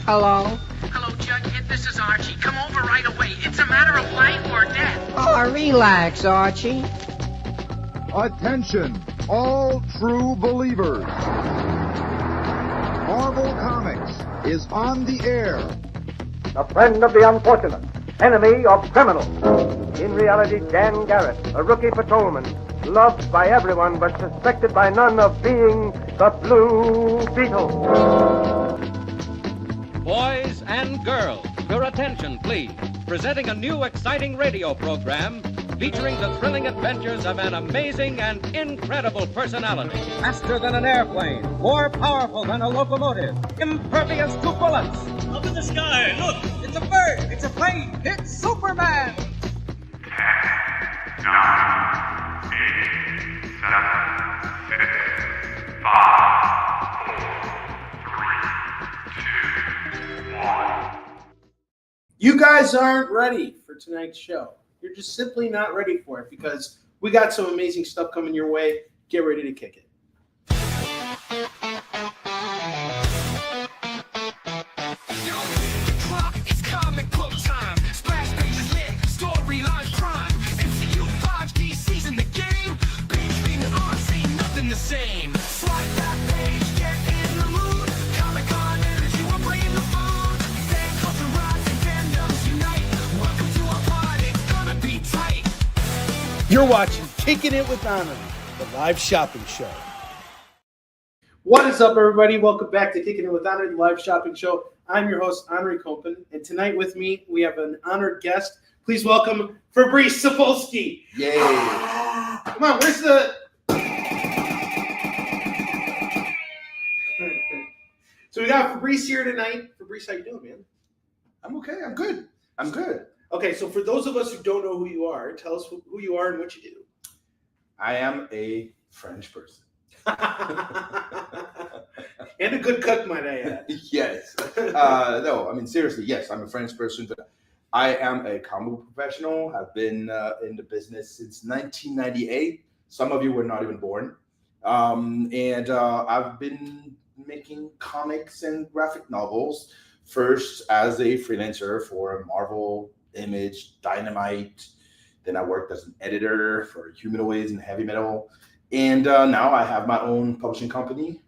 Hello? Hello, Jughead. This is Archie. Come over right away. It's a matter of life or death. Oh, relax, Archie. Attention, all true believers. Marvel Comics is on the air. A friend of the unfortunate, enemy of criminals. In reality, Dan Garrett, a rookie patrolman, loved by everyone but suspected by none of being the Blue Beetle. Boys and girls, your attention, please. Presenting a new exciting radio program featuring the thrilling adventures of an amazing and incredible personality. Faster than an airplane, more powerful than a locomotive, impervious to bullets. Up in the sky, look! It's a bird, it's a plane, it's Superman! 10, 9, 8, 7, 6, 5, 4, 3, 2, 1. You guys aren't ready for tonight's show. You're just simply not ready for it because we got some amazing stuff coming your way. Get ready to kick it. You're watching Kickin It With Onrie, the live shopping show. What is up, everybody? Welcome back to Kickin It With Onrie, the live shopping show. I'm your host, Onrie Kompan, and tonight with me, we have an honored guest. Please welcome Fabrice Sapolsky. Yay. Come on, where's the... So we got Fabrice here tonight. Fabrice, how you doing, man? I'm okay. I'm good. I'm good. Okay, so for those of us who don't know who you are, tell us who you are and what you do. I am a French person. And a good cook, might I add. Yes. No, I mean, seriously, yes, I'm a French person, but I am a comic book professional. I've been in the business since 1998. Some of you were not even born. And I've been making comics and graphic novels, first as a freelancer for Marvel, Image, Dynamite. Then I worked as an editor for Humanoids and Heavy Metal. And now I have my own publishing company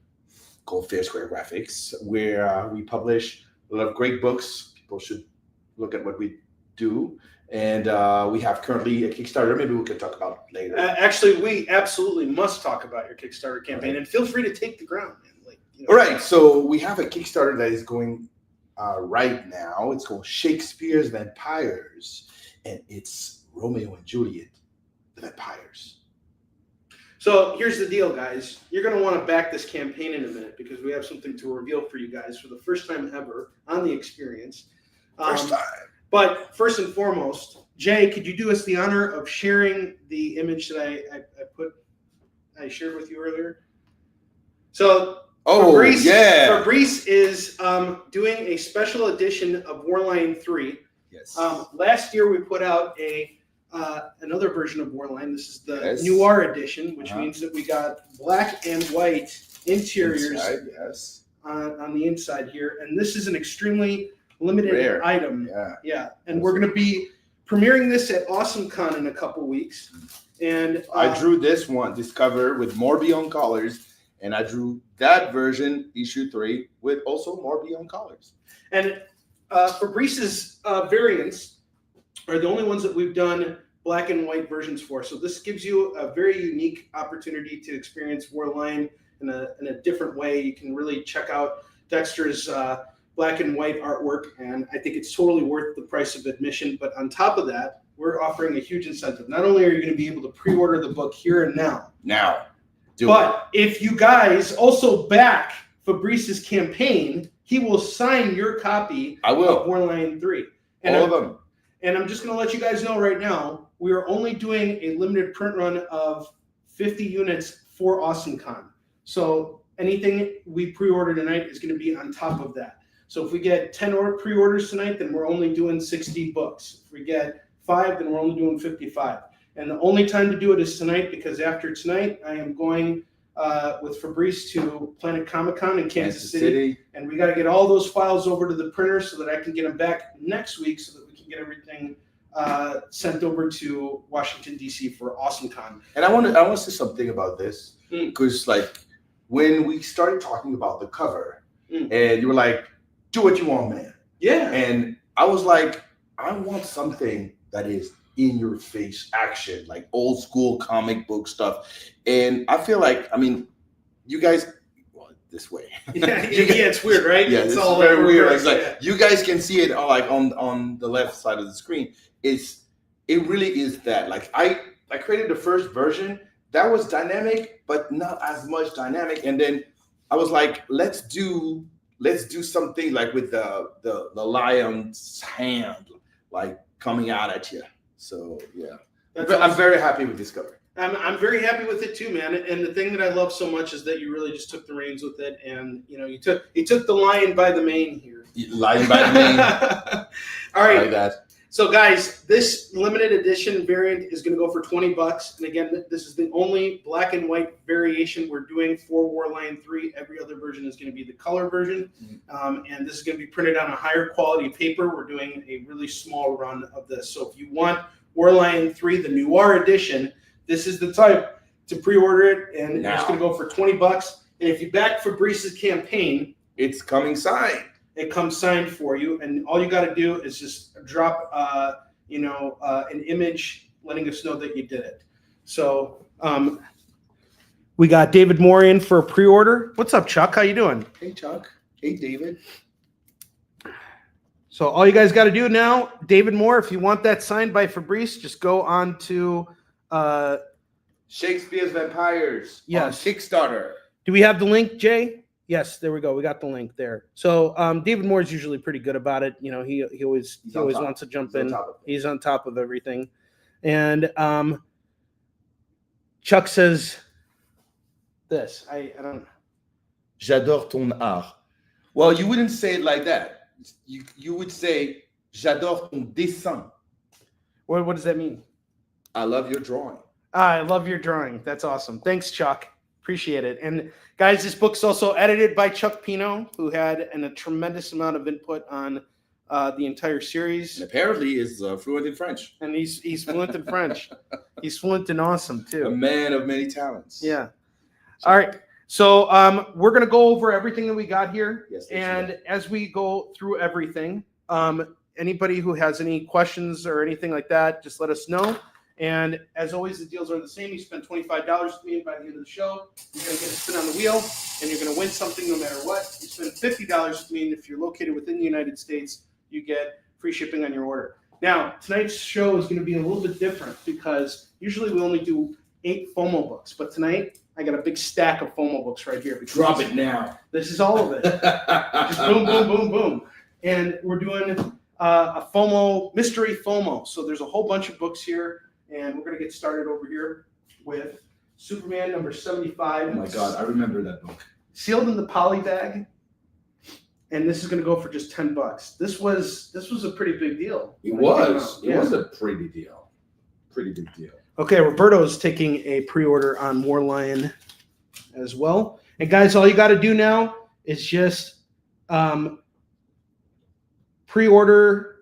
called Fair Square Graphics, where we publish a lot of great books. People should look at what we do. And we have currently a Kickstarter. Maybe we could talk about it later. Actually, we absolutely must talk about your Kickstarter campaign. Right. And feel free to take the ground, man. All right. So we have a Kickstarter that is going right now. It's called Shakespeare's Vampires, and it's Romeo and Juliet, the Vampires. So here's the deal, guys. You're going to want to back this campaign in a minute because we have something to reveal for you guys for the first time ever on the experience. First time. But first and foremost, Jay, could you do us the honor of sharing the image that I shared with you earlier? So Fabrice is doing a special edition of Warline 3. Yes. Last year we put out another version of Warline. This is the Noir edition, which means that we got black and white interiors on the inside here. And this is an extremely limited rare item. Yeah. And we're going to be premiering this at AwesomeCon in a couple weeks. And I drew this cover with more Beyond colors. And I drew that version, issue 3, with also more Beyond colors. And Fabrice's variants are the only ones that we've done black and white versions for. So this gives you a very unique opportunity to experience Warline in a different way. You can really check out Dexter's black and white artwork, and I think it's totally worth the price of admission. But on top of that, we're offering a huge incentive. Not only are you going to be able to pre-order the book here and now. But if you guys also back Fabrice's campaign, he will sign your copy of Warline 3. All of them. And I'm just going to let you guys know right now, we are only doing a limited print run of 50 units for AwesomeCon. So anything we pre-order tonight is going to be on top of that. So if we get 10 pre-orders tonight, then we're only doing 60 books. If we get 5, then we're only doing 55. And the only time to do it is tonight, because after tonight, I am going with Fabrice to Planet Comic-Con in Kansas City. And we got to get all those files over to the printer so that I can get them back next week so that we can get everything sent over to Washington, D.C. for AwesomeCon. And I want to say something about this because, like, when we started talking about the cover, and you were like, "Do what you want, man." Yeah. And I was like, I want something that is in your face action, like old school comic book stuff. And I feel like, I mean, you guys, well, this way. Yeah, it's weird, right? Yeah, it's all very weird. It's like you guys can see it like on the left side of the screen. It really is that. Like I created the first version that was dynamic, but not as much dynamic. And then I was like, let's do something like with the lion's hand like coming out at you. So yeah, I'm very happy with this cover. I'm very happy with it too, man. And the thing that I love so much is that you really just took the reins with it, and you know, you took the lion by the mane here. Lion by the mane. All right. I like that. So guys, this limited edition variant is going to go for $20. And again, this is the only black and white variation we're doing for Warline 3. Every other version is going to be the color version. And this is going to be printed on a higher quality paper. We're doing a really small run of this. So if you want Warline 3, the Noir edition, this is the type to pre-order it. And it's going to go for $20. And if you back Fabrice's campaign, it's coming signed. It comes signed for you, and all you got to do is just drop, an image letting us know that you did it. So we got David Moore in for a pre-order. What's up, Chuck? How you doing? Hey, Chuck. Hey, David. So all you guys got to do now, David Moore, if you want that signed by Fabrice, just go on to Shakespeare's Vampires on Kickstarter. Do we have the link, Jay? Yes, there we go. We got the link there. So David Moore is usually pretty good about it. You know, he always wants to jump in. He's on top of everything. And Chuck says this. I don't. J'adore ton art. Well, you wouldn't say it like that. You would say j'adore ton dessin. What does that mean? I love your drawing. I love your drawing. That's awesome. Thanks, Chuck. Appreciate it. And guys, this book's also edited by Chuck Pino, who had a tremendous amount of input on the entire series. And apparently is fluent in French. And he's fluent in French. He's fluent and awesome, too. A man of many talents. Yeah. All right. So we're going to go over everything that we got here. Yes. And as we go through everything, anybody who has any questions or anything like that, just let us know. And as always, the deals are the same. You spend $25 with me, and by the end of the show, you're going to get a spin on the wheel, and you're going to win something no matter what. You spend $50 with me, and if you're located within the United States, you get free shipping on your order. Now, tonight's show is going to be a little bit different because usually we only do 8 Fomo books, but tonight I got a big stack of Fomo books right here. Drop it now. This is all of it. Just boom, boom, boom, boom. And we're doing a Fomo, mystery Fomo. So there's a whole bunch of books here. And we're going to get started over here with Superman number 75. Oh my God, I remember that book. Sealed in the poly bag. And this is going to go for just $10. This was a pretty big deal. It was. It was a pretty deal. Pretty big deal. Okay, Roberto's taking a pre-order on Warline as well. And guys, all you got to do now is just pre-order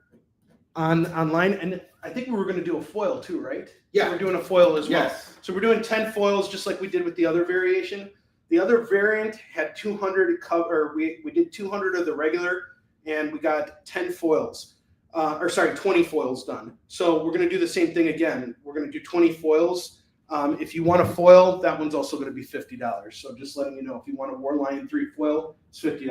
online. And I think we were going to do a foil too, right? Yeah. We're doing a foil as well. Yes. So we're doing 10 foils just like we did with the other variation. The other variant had 200 cover. We did 200 of the regular, and we got 10 foils. 20 foils done. So we're going to do the same thing again. We're going to do 20 foils. If you want a foil, that one's also going to be $50. So just letting you know, if you want a Warline 3 foil, it's $50.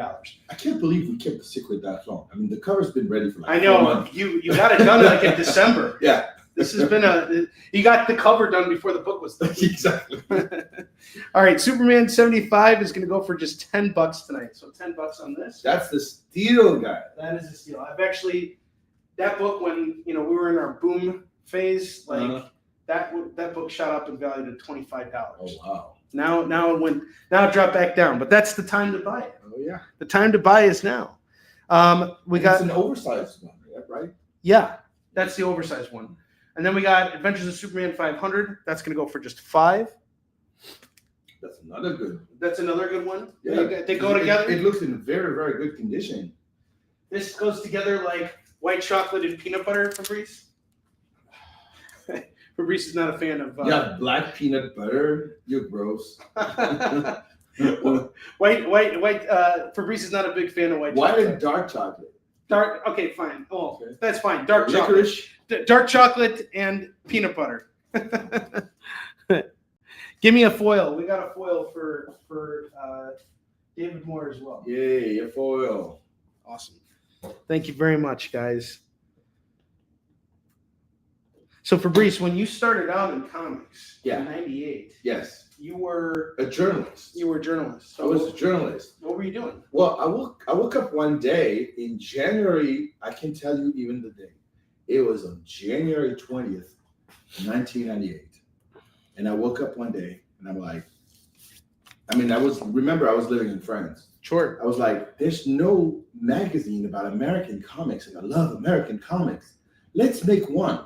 I can't believe we kept the secret that long. I mean, the cover's been ready for I know 4 months. you got it done like in December. Yeah. This has been you got the cover done before the book was done. Exactly. All right, Superman 75 is going to go for just $10 tonight. So $10 on this. That's the steal, guy. That is a steal. I've actually that book when we were in our boom phase, like that book shot up in value to $25. Oh wow. Now it dropped back down, but that's the time to buy it. Oh yeah. The time to buy is now. It's an oversized one, right? Yeah, that's the oversized one. And then we got Adventures of Superman 500. That's going to go for just $5. That's another good. That's another good one. Yeah, They go together. It looks in very, very good condition. This goes together like white chocolate and peanut butter, Fabrice. Fabrice is not a fan of. Yeah, black peanut butter. You're gross. white. Fabrice is not a big fan of white. White chocolate. and dark chocolate. Dark. Okay, fine. Oh, Okay. that's fine. Dark Licorice. chocolate. Dark chocolate and peanut butter. Give me a foil. We got a foil for David Moore as well. Yay, a foil. Awesome. Thank you very much, guys. So Fabrice, when you started out in comics in '98, Yes. you were A journalist. a journalist. I was a journalist. What were you doing? Well, I woke up one day in January. I can tell you even the day. It was on January 20th, 1998. And I woke up one day and I'm like, I was living in France. Sure. I was like, there's no magazine about American comics, and I love American comics. Let's make one,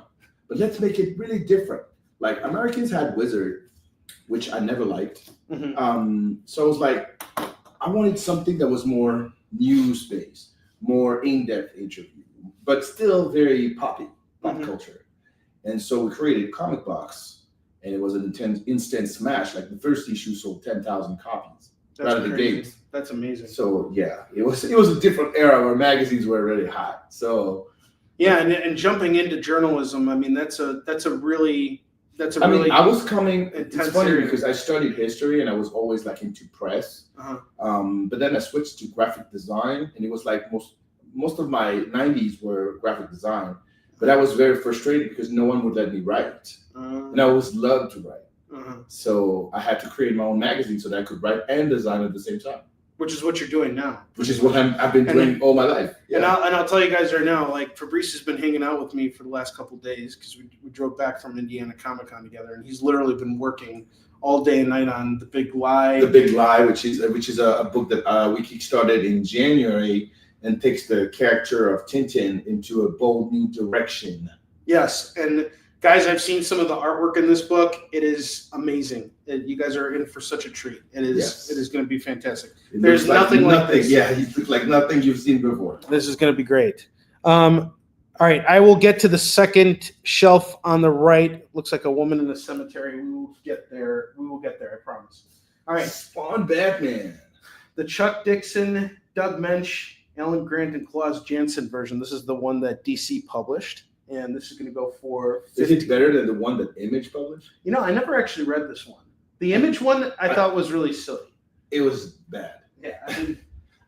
but let's make it really different. Like, Americans had Wizard, which I never liked. Mm-hmm. So I was like, I wanted something that was more news-based, more in-depth interview, but still very pop culture. And so we created Comic Box, and it was an instant smash. Like, the first issue sold 10,000 copies out of the gate. That's amazing. So yeah, it was a different era where magazines were really hot. So yeah, and jumping into journalism, I mean, that's a really. I was coming. It's funny area. because I studied history and I was always like into press. But then I switched to graphic design, and it was like most of my 90s were graphic design. But I was very frustrated because no one would let me write, and I always loved to write. So I had to create my own magazine so that I could write and design at the same time. Which is what you're doing now. Which is what I've been doing all my life. Yeah. And I'll tell you guys right now, like, Fabrice has been hanging out with me for the last couple of days because we drove back from Indiana Comic-Con together, and he's literally been working all day and night on The Big Lie. The Big Lie, which is a book that we kickstarted in January and takes the character of Tintin into a bold new direction. Yes, and guys, I've seen some of the artwork in this book. It is amazing. You guys are in for such a treat. It is. Yes. It is going to be fantastic. There's nothing like this. Yeah, you look like nothing you've seen before. This is going to be great. All right, I will get to the second shelf on the right. Looks like a woman in a cemetery. We will get there. I promise. All right. Spawn Batman. The Chuck Dixon, Doug Mensch, Alan Grant, and Klaus Janson version. This is the one that DC published. And this is going to go for 50. Is it better than the one that Image published? You know, I never actually read this one. The Image one I thought was really silly. It was bad. Yeah.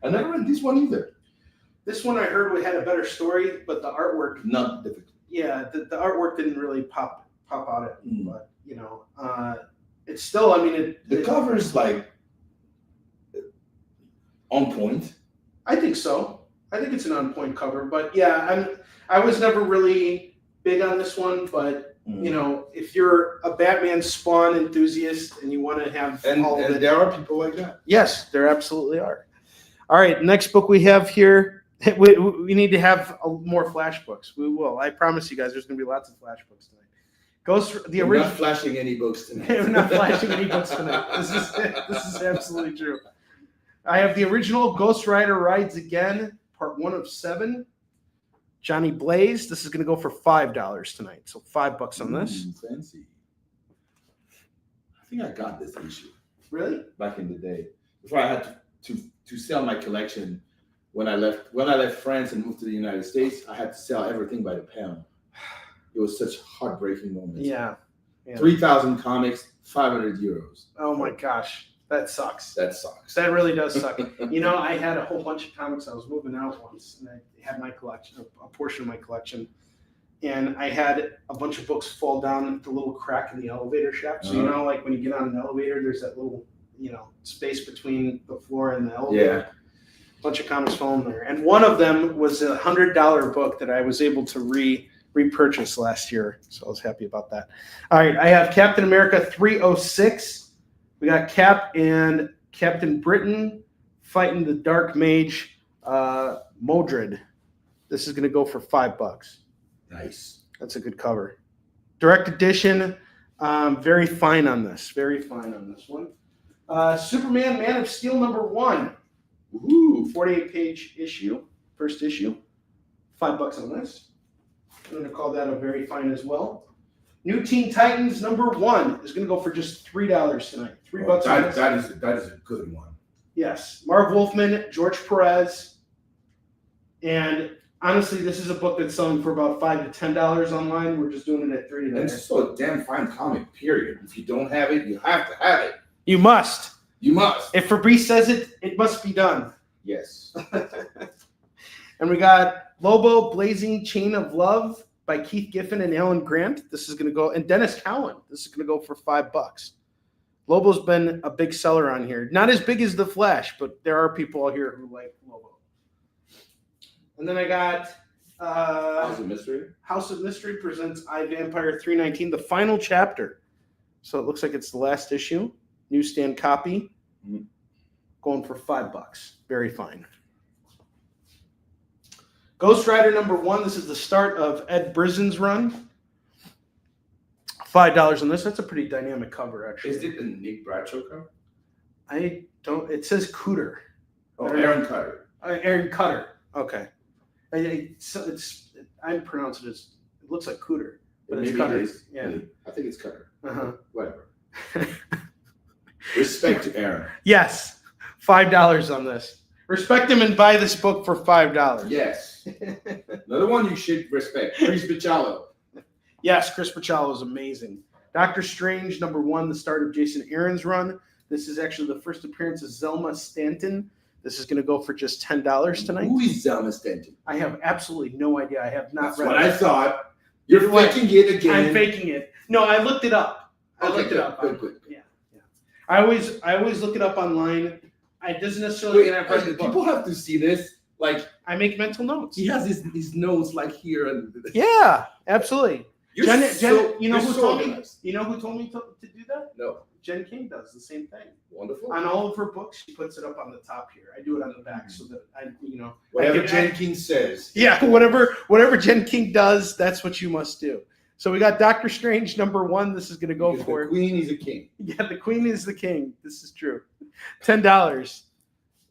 I never read this one either. This one I heard we had a better story, but the artwork. Not difficult. Yeah, the artwork didn't really pop out at me. But, you know, it's still, I mean. The cover is like on point. I think so. I think it's an on-point cover. But, yeah, I was never really big on this one, but you know, if you're a Batman Spawn enthusiast and you want to have all of it, there are people like that. Yes, there absolutely are. All right, next book we have here. We need to have more flash books. We will. I promise you guys, there's going to be lots of flash books tonight. We're not flashing any books tonight. We're not flashing any books tonight. This is absolutely true. I have the original Ghost Rider Rides Again, part 1 of 7. Johnny Blaze. This is going to go for $5 tonight. So $5 on this. Fancy. I think I got this issue. Really? Back in the day, before I had to sell my collection. When I left France and moved to the United States, I had to sell everything by the pound. It was such a heartbreaking moment. Yeah. 3,000 comics, 500 euros. Oh my gosh. That sucks. That really does suck. You know, I had a whole bunch of comics. I was moving out once, and I had my collection, a portion of my collection, and I had a bunch of books fall down the little crack in the elevator shaft. So, you know, like when you get on an elevator, there's that little, you know, space between the floor and the elevator. Yeah. A bunch of comics fell in there. And one of them was a $100 book that I was able to repurchase last year. So I was happy about that. All right. I have Captain America 306. We got Cap and Captain Britain fighting the Dark Mage, Modred. This is going to go for $5. Nice. That's a good cover. Direct edition. Very fine on this. Very fine on this one. Superman Man of Steel #1. Ooh. 48-page issue. First issue. $5 on this. I'm going to call that a very fine as well. New Teen Titans #1 is going to go for just $3 tonight. $3 on this. That is a good one. Yes. Marv Wolfman, George Perez. And honestly, this is a book that's selling for about $5 to $10 online. We're just doing it at $3 today. And it's so a damn fine comic, period. If you don't have it, you have to have it. You must. You must. If Fabrice says it, it must be done. Yes. And we got Lobo, Blazing Chain of Love by Keith Giffen and Alan Grant. This is going to go, and Dennis Cowan. This is going to go for $5. Lobo's been a big seller on here. Not as big as The Flash, but there are people out here who like Lobo. And then I got House of Mystery. House of Mystery presents I, Vampire 319, the final chapter. So it looks like it's the last issue. Newsstand copy. Going for $5. Very fine. Ghost Rider #1. This is the start of Ed Brisen's run. $5 on this. That's a pretty dynamic cover, actually. Is it the Nick Bradshaw cover? I don't. It says Cooter. Oh, Aaron Cutter. Aaron Cutter. Okay. I pronounce it as. It looks like Cooter, but it's Cutter. It is. Yeah. I think it's Cutter. Uh-huh. Whatever. Respect to Aaron. Yes. $5 on this. Respect him and buy this book for $5. Yes. Another one you should respect. Chris Bachalo. Yes, Chris Bachalo is amazing. Doctor Strange #1, the start of Jason Aaron's run. This is actually the first appearance of Zelma Stanton. This is going to go for just $10 tonight. Who is Zelma Stanton? I have absolutely no idea. I have not That's read what it. I thought. You're faking it again. I'm faking it. No, I looked it up. Good. Yeah. I always look it up online. It doesn't necessarily mean I've read the book. People have to see this. Like, I make mental notes. he has his notes like here and Yeah, absolutely. you Jen, know you know who so told me? organized. You know who told me to do that? No. Jen King does the same thing. Wonderful. On all of her books, she puts it up on the top here. I do it on the back so that Whatever Jen King says. Yeah, whatever Jen King does, that's what you must do. So we got Doctor Strange #1. This is going to go Because for the queen is a king. Yeah, the queen is the king. This is true. $10.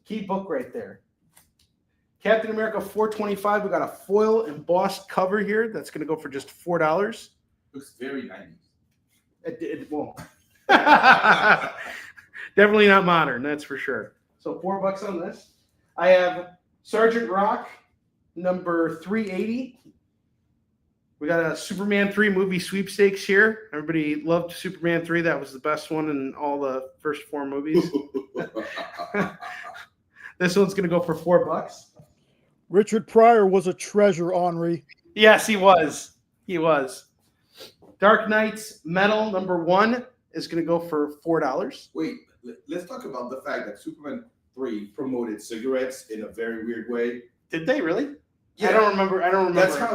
Key book right there. Captain America 425. We got a foil embossed cover here. That's going to go for just $4. Looks very 90s. It won't. Definitely not modern, that's for sure. So $4 on this. I have Sergeant Rock #380. We got a Superman 3 movie sweepstakes here. Everybody loved Superman 3. That was the best one in all the first 4 movies. This one's going to go for $4. Richard Pryor was a treasure, Onrie. Yes, he was. He was. Dark Knight's Metal #1 is going to go for $4. Wait, let's talk about the fact that Superman 3 promoted cigarettes in a very weird way. Did they really? Yeah. I don't remember.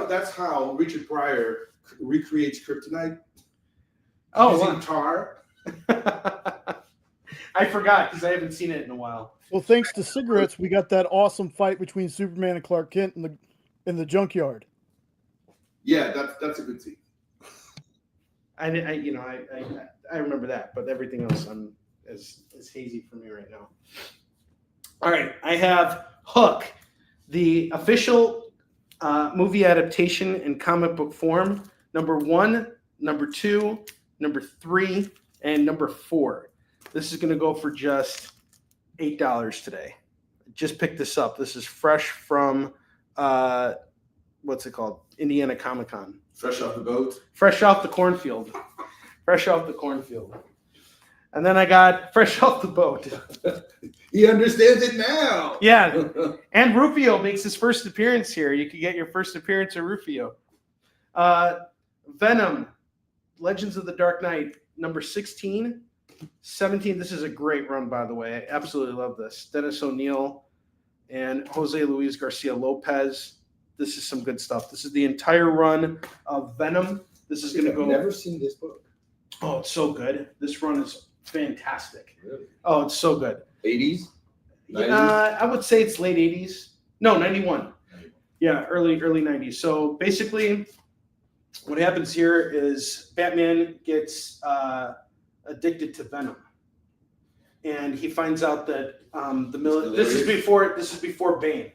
That's how Richard Pryor recreates kryptonite. Oh, using wow. tar. I forgot because I haven't seen it in a while. Well, thanks to cigarettes, we got that awesome fight between Superman and Clark Kent in the junkyard. Yeah, that's a good scene. I remember that, but everything else is hazy for me right now. All right, I have Hook, the official movie adaptation in comic book form, #1, #2, #3, and #4. This is going to go for just $8 today. Just picked this up. This is fresh from what's it called? Indiana Comic-Con. Fresh off the boat. Fresh off the cornfield. Fresh off the cornfield. And then I got fresh off the boat. He understands it now. Yeah. And Rufio makes his first appearance here. You could get your first appearance of Rufio. Venom, Legends of the Dark Knight, #16. 17. This is a great run, by the way. I absolutely love this. Dennis O'Neil and Jose Luis Garcia Lopez. This is some good stuff. This is the entire run of Venom. This is going to go. I've never seen this book. Oh, it's so good. This run is fantastic. Really? Oh, it's so good. 80s? 90s? I would say it's late 80s. No, 91. Yeah, early 90s. So basically, what happens here is Batman gets addicted to Venom. and he finds out that this is before Bane.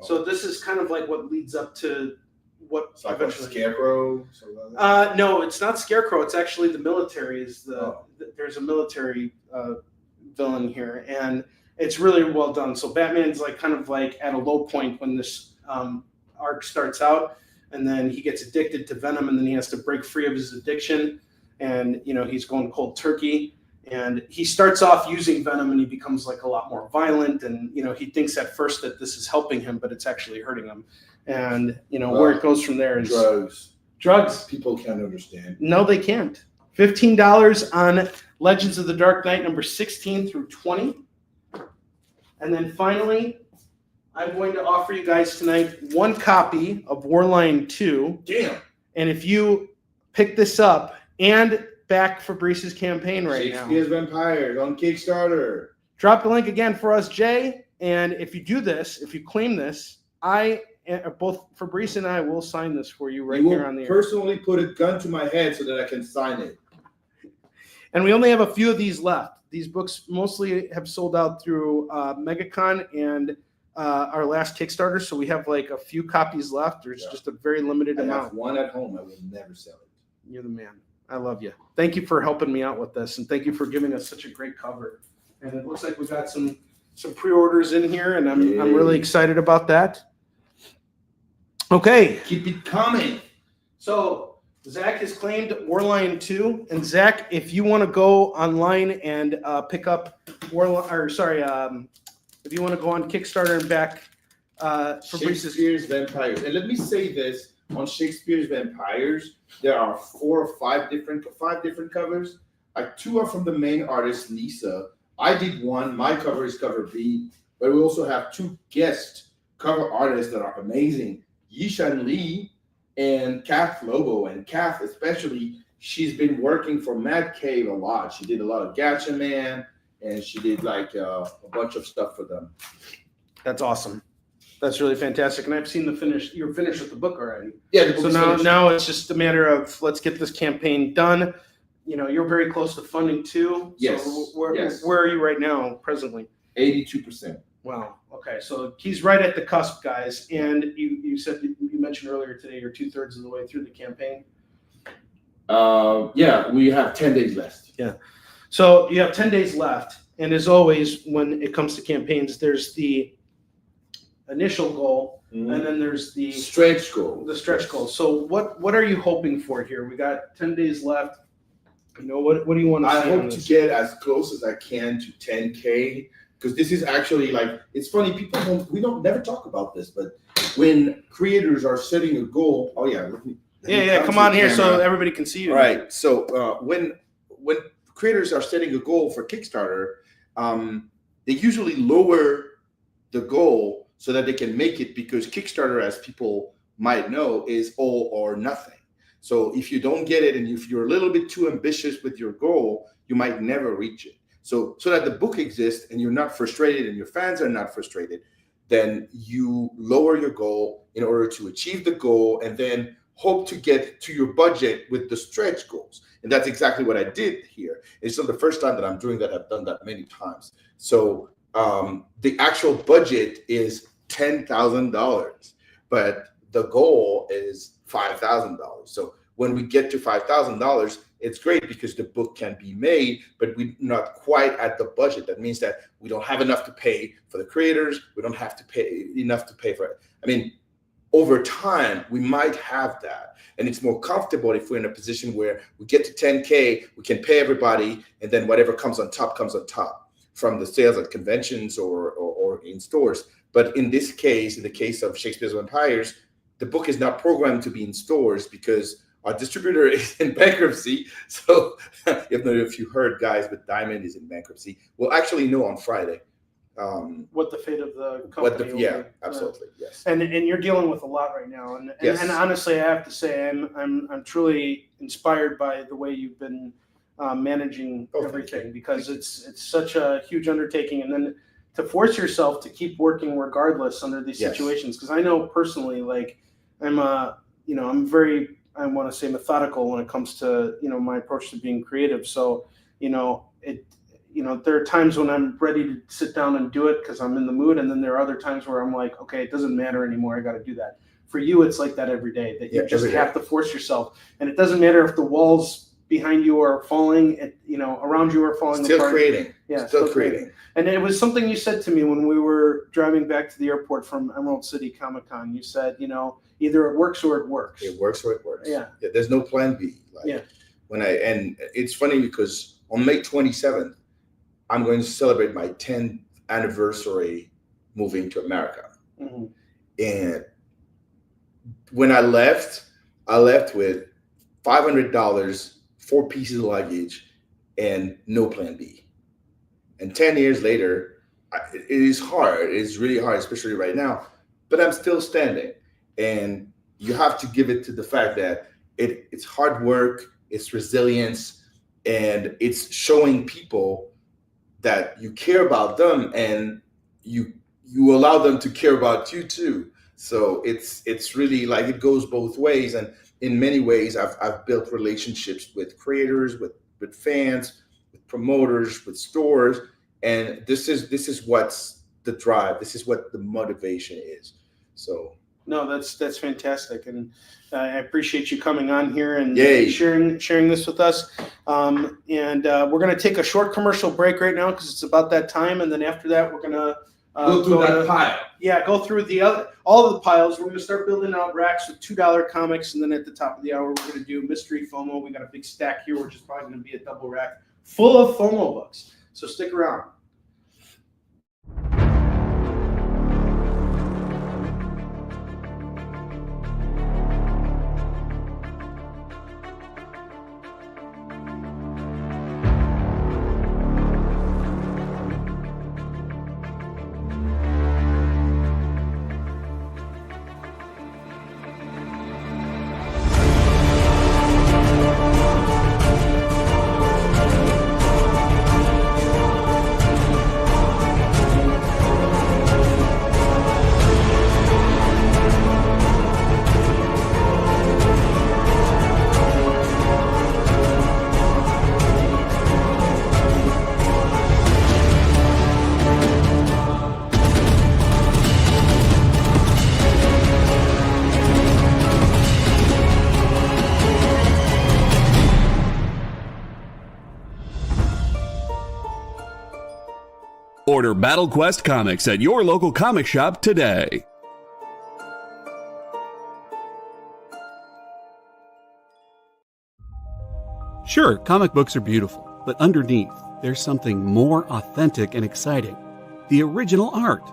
So this is kind of like what leads up to what It's like a eventually. Scarecrow. No, it's not Scarecrow. It's actually the military. There's a military villain here, and it's really well done. So Batman's like kind of like at a low point when this arc starts out, and then he gets addicted to Venom, and then he has to break free of his addiction, and he's going cold turkey. And he starts off using Venom, and he becomes like a lot more violent. And he thinks at first that this is helping him, but it's actually hurting him. And where it goes from there is drugs. People can't understand. No, they can't. $15 on Legends of the Dark Knight number 16 through 20. And then finally, I'm going to offer you guys tonight one copy of Warline 2. Damn. And if you pick this up and back Fabrice's campaign right now. Shakespeare's Vampires on Kickstarter. Drop the link again for us, Jay. And if you do this, if you claim this, both Fabrice and I will sign this for you here on the air. Personally put a gun to my head so that I can sign it. And we only have a few of these left. These books mostly have sold out through MegaCon and our last Kickstarter. So we have like a few copies left. There's just a very limited amount. I have one at home. I will never sell it. You're the man. I love you. Thank you for helping me out with this, and thank you for giving us such a great cover. And it looks like we got some pre-orders in here, and I'm really excited about that. Okay, keep it coming. So Zach has claimed Warline 2, and Zach, if you want to go online and pick up if you want to go on Kickstarter and back Shakespeare's Vampires, and let me say this. On Shakespeare's Vampires, there are 4 or 5 different covers. Like 2 are from the main artist, Lisa. I did one. My cover is cover B. But we also have 2 guest cover artists that are amazing. Yishan Lee and Kath Lobo. And Kath especially, she's been working for Mad Cave a lot. She did a lot of Gacha Man, and she did like a bunch of stuff for them. That's awesome. That's really fantastic. And I've seen you're finished with the book already. Yeah. So now it's just a matter of let's get this campaign done. You're very close to funding too. Yes. So where are you right now presently? 82%. Wow. Okay. So he's right at the cusp, guys. And you said you mentioned earlier today you're 2/3 of the way through the campaign. Yeah, we have 10 days left. Yeah. So you have 10 days left. And as always, when it comes to campaigns, there's the initial goal, and then there's the stretch goal. The stretch goal. So what are you hoping for here? We got 10 days left. What do you want to see? I hope to get as close as I can to 10K, because this is actually like, it's funny, we don't never talk about this, but when creators are setting a goal, come on here so everybody can see you. Right. So when creators are setting a goal for Kickstarter, they usually lower the goal so that they can make it, because Kickstarter, as people might know, is all or nothing. So if you don't get it, and if you're a little bit too ambitious with your goal, you might never reach it. So that the book exists and you're not frustrated and your fans are not frustrated, then you lower your goal in order to achieve the goal, and then hope to get to your budget with the stretch goals. And that's exactly what I did here. It's not the first time that I'm doing that. I've done that many times. So the actual budget is $10,000, but the goal is $5,000. So when we get to $5,000, it's great because the book can be made, but we're not quite at the budget. That means that we don't have enough to pay for the creators. We don't have to pay enough to pay for it. I mean, over time, we might have that. And it's more comfortable if we're in a position where we get to 10K, we can pay everybody, and then whatever comes on top from the sales at conventions or in stores. But in this case, in the case of Shakespeare's Vampires, the book is not programmed to be in stores because our distributor is in bankruptcy. So if you heard, guys, but Diamond is in bankruptcy. We'll actually know on Friday. What the fate of the company will be. Absolutely, yes. And you're dealing with a lot right now, and honestly, I have to say, I'm truly inspired by the way you've been managing everything, because it's such a huge undertaking, and then to force yourself to keep working regardless under these situations. Because I know personally, like I'm very, I want to say, methodical when it comes to my approach to being creative. So there are times when I'm ready to sit down and do it because I'm in the mood, and then there are other times where I'm like, okay, it doesn't matter anymore. I got to do that. For you, it's like that every day. That you just have to force yourself, and it doesn't matter if the walls behind you are falling, around you are falling Still apart. creating. Yeah, Still creating. And it was something you said to me when we were driving back to the airport from Emerald City Comic Con. You said, either it works or it works. It works or it works. Yeah. There's no plan B. And it's funny because on May 27th, I'm going to celebrate my 10th anniversary moving to America. Mm-hmm. And when I left with $500, 4 pieces of luggage, and no plan B. And 10 years later, it is hard. It's really hard, especially right now. But I'm still standing. And you have to give it to the fact that it's hard work, it's resilience, and it's showing people that you care about them and you allow them to care about you too. So it's really like it goes both ways. And in many ways, I've built relationships with creators, with fans, with promoters, with stores. And this is what's the drive. This is what the motivation is. So no, that's fantastic, and I appreciate you coming on here and sharing this with us. And we're going to take a short commercial break right now because it's about that time, and then after that, we're going to go through that pile. Yeah, go through all of the piles. We're going to start building out racks with $2 comics, and then at the top of the hour, we're going to do mystery FOMO. We got a big stack here, which is probably going to be a double rack full of FOMO books. So stick around. Order Battle Quest comics at your local comic shop today. Sure, comic books are beautiful, but underneath, there's something more authentic and exciting. The original art.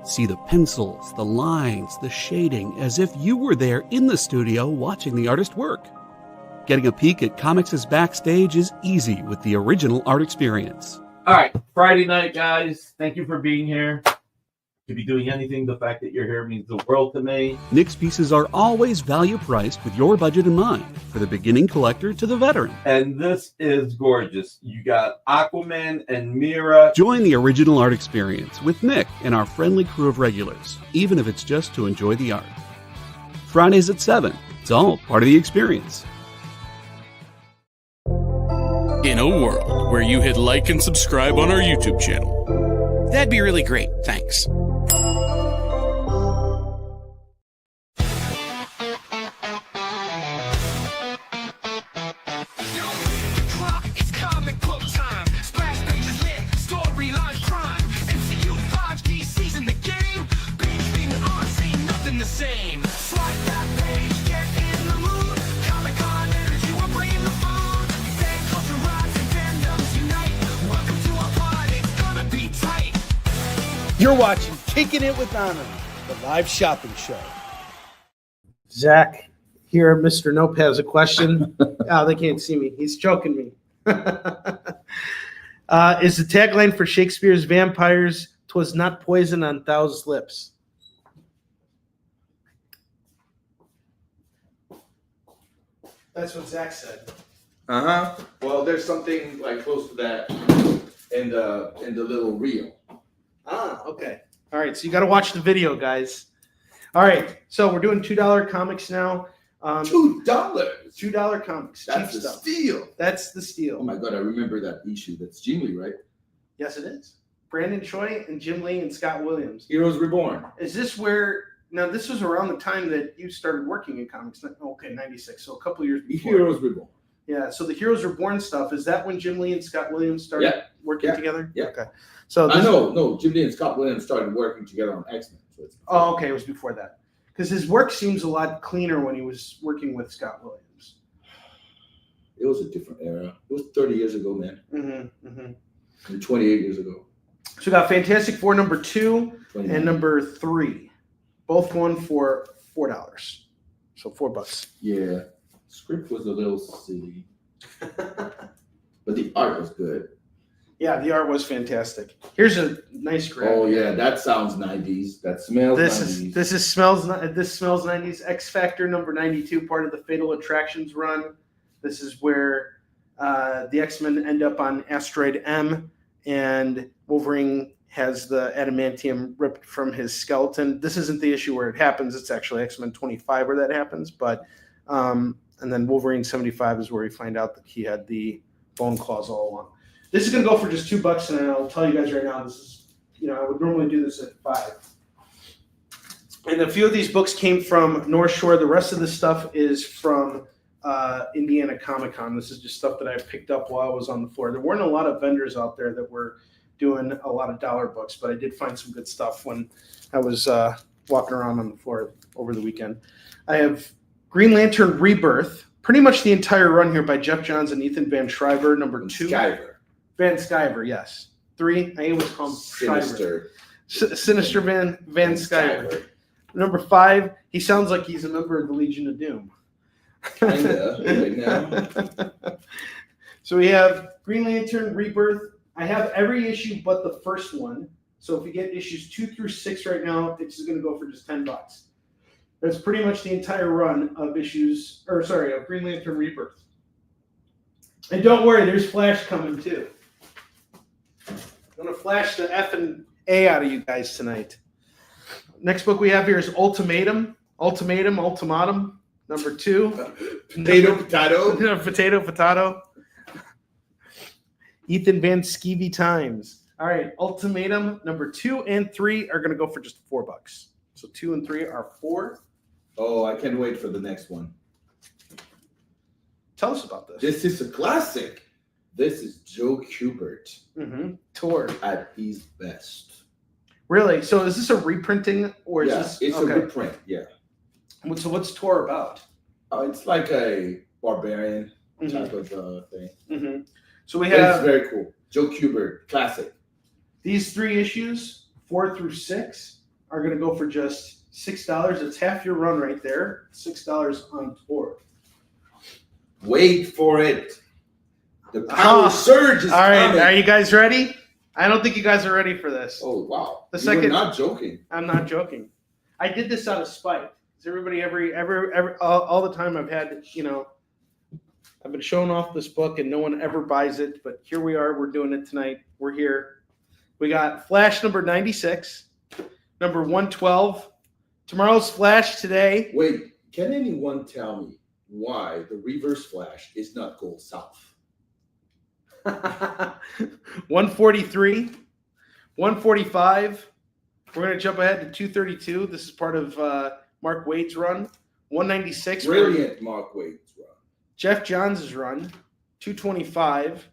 See the pencils, the lines, the shading, as if you were there in the studio watching the artist work. Getting a peek at comics' backstage is easy with the original art experience. All right, Friday night, guys. Thank you for being here. To be doing anything, the fact that you're here means the world to me. Nick's pieces are always value priced with your budget in mind, for the beginning collector to the veteran. And this is gorgeous. You got Aquaman and Mira. Join the original art experience with Nick and our friendly crew of regulars, even if it's just to enjoy the art. Fridays at 7. It's all part of the experience. In a world where you hit like and subscribe on our YouTube channel, that'd be really great. Thanks. You're watching Kickin It With Onrie, the live shopping show. Zach, here, Mr. Nope has a question. Oh, they can't see me. He's choking me. Is the tagline for Shakespeare's Vampires, "'Twas not poison on thou's lips"? That's what Zach said. Well, there's something like close to that in the little reel. Ah, okay. All right, so you got to watch the video, guys. All right, so we're doing $2 comics now. $2? $2 comics. That's cheap the stuff. steal. That's the steal. Oh my God, I remember that issue. That's Jim Lee, right? Yes, it is. Brandon Choi and Jim Lee and Scott Williams. Heroes Reborn. Is this where? Now, this was around the time that you started working in comics. Okay, 96. So a couple years before. Heroes Reborn. Yeah. So the Heroes Reborn stuff, is that when Jim Lee and Scott Williams started working together? Yeah. Okay. So no. Jim Lee and Scott Williams started working together on X-Men. Oh, okay. It was before that. Because his work seems a lot cleaner when he was working with Scott Williams. It was a different era. It was 30 years ago, man. And 28 years ago. So we got Fantastic Four number 2 and number 3. Both won for $4. So $4. Yeah. Script was a little silly. But the art was good. Yeah, the art was fantastic. Here's a nice graph. Oh yeah, that sounds 90s. That smells 90s. This smells 90s. X Factor number 92, part of the Fatal Attractions run. This is where the X-Men end up on asteroid M, and Wolverine has the adamantium ripped from his skeleton. This isn't the issue where it happens. It's actually X-Men 25 where that happens. But and then Wolverine 75 is where we find out that he had the bone claws all along. This is going to go for just $2, and I'll tell you guys right now, this is, I would normally do this at $5. And a few of these books came from North Shore. The rest of the stuff is from Indiana Comic Con. This is just stuff that I picked up while I was on the floor. There weren't a lot of vendors out there that were doing a lot of dollar books, but I did find some good stuff when I was walking around on the floor over the weekend. I have Green Lantern Rebirth, pretty much the entire run here by Jeff Johns and Ethan Van Sciver, number 2. Van Sciver, yes. 3, I always call him Sinister. Sinister Van Sciver. Number 5, he sounds like he's a member of the Legion of Doom. Kinda, right now. So we have Green Lantern Rebirth. I have every issue but the first one. So if you get issues 2 through 6 right now, it's going to go for just $10. That's pretty much the entire run of of Green Lantern Rebirth. And don't worry, there's Flash coming too. I'm going to flash the F and A out of you guys tonight. Next book we have here is Ultimatum, number 2. Potato. Ethan Van Sciver Times. All right, Ultimatum, number 2 and 3 are going to go for just $4. So 2 and 3 are $4. Oh, I can't wait for the next one. Tell us about this. This is a classic. This is Joe Kubert. Tour at his best. Really? So is this a reprinting or is this? It's a reprint. Yeah. So what's Tour about? It's like a barbarian type of thing. So we have. It's very cool. Joe Kubert, classic. These 3 issues, 4 through 6, are going to go for just $6. It's half your run right there. $6 on Tour. Wait for it. The power surge is all right, coming. Are you guys ready? I don't think you guys are ready for this. Oh, wow. You're not joking. I'm not joking. I did this out of spite. Is everybody ever all the time I've had, I've been showing off this book and no one ever buys it, but here we are. We're doing it tonight. We're here. We got Flash number 96, number 112. Tomorrow's Flash today. Wait, can anyone tell me why the Reverse Flash is not Gold South? 143, 145. We're going to jump ahead to 232. This is part of Mark Waid's run. 196. Brilliant Mark Waid's run. Jeff Johns' run. 225,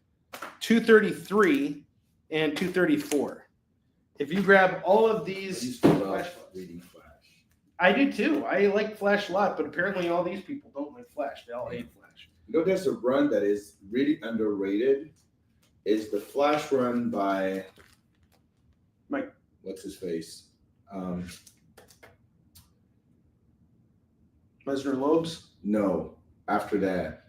233, and 234. If you grab all of these Flash reading Flash. I do too. I like Flash a lot, but apparently all these people don't like Flash. They all hate Flash. There's a run that is really underrated. Is the Flash run by Mike? What's his face? Mesner Loebs? No, after that.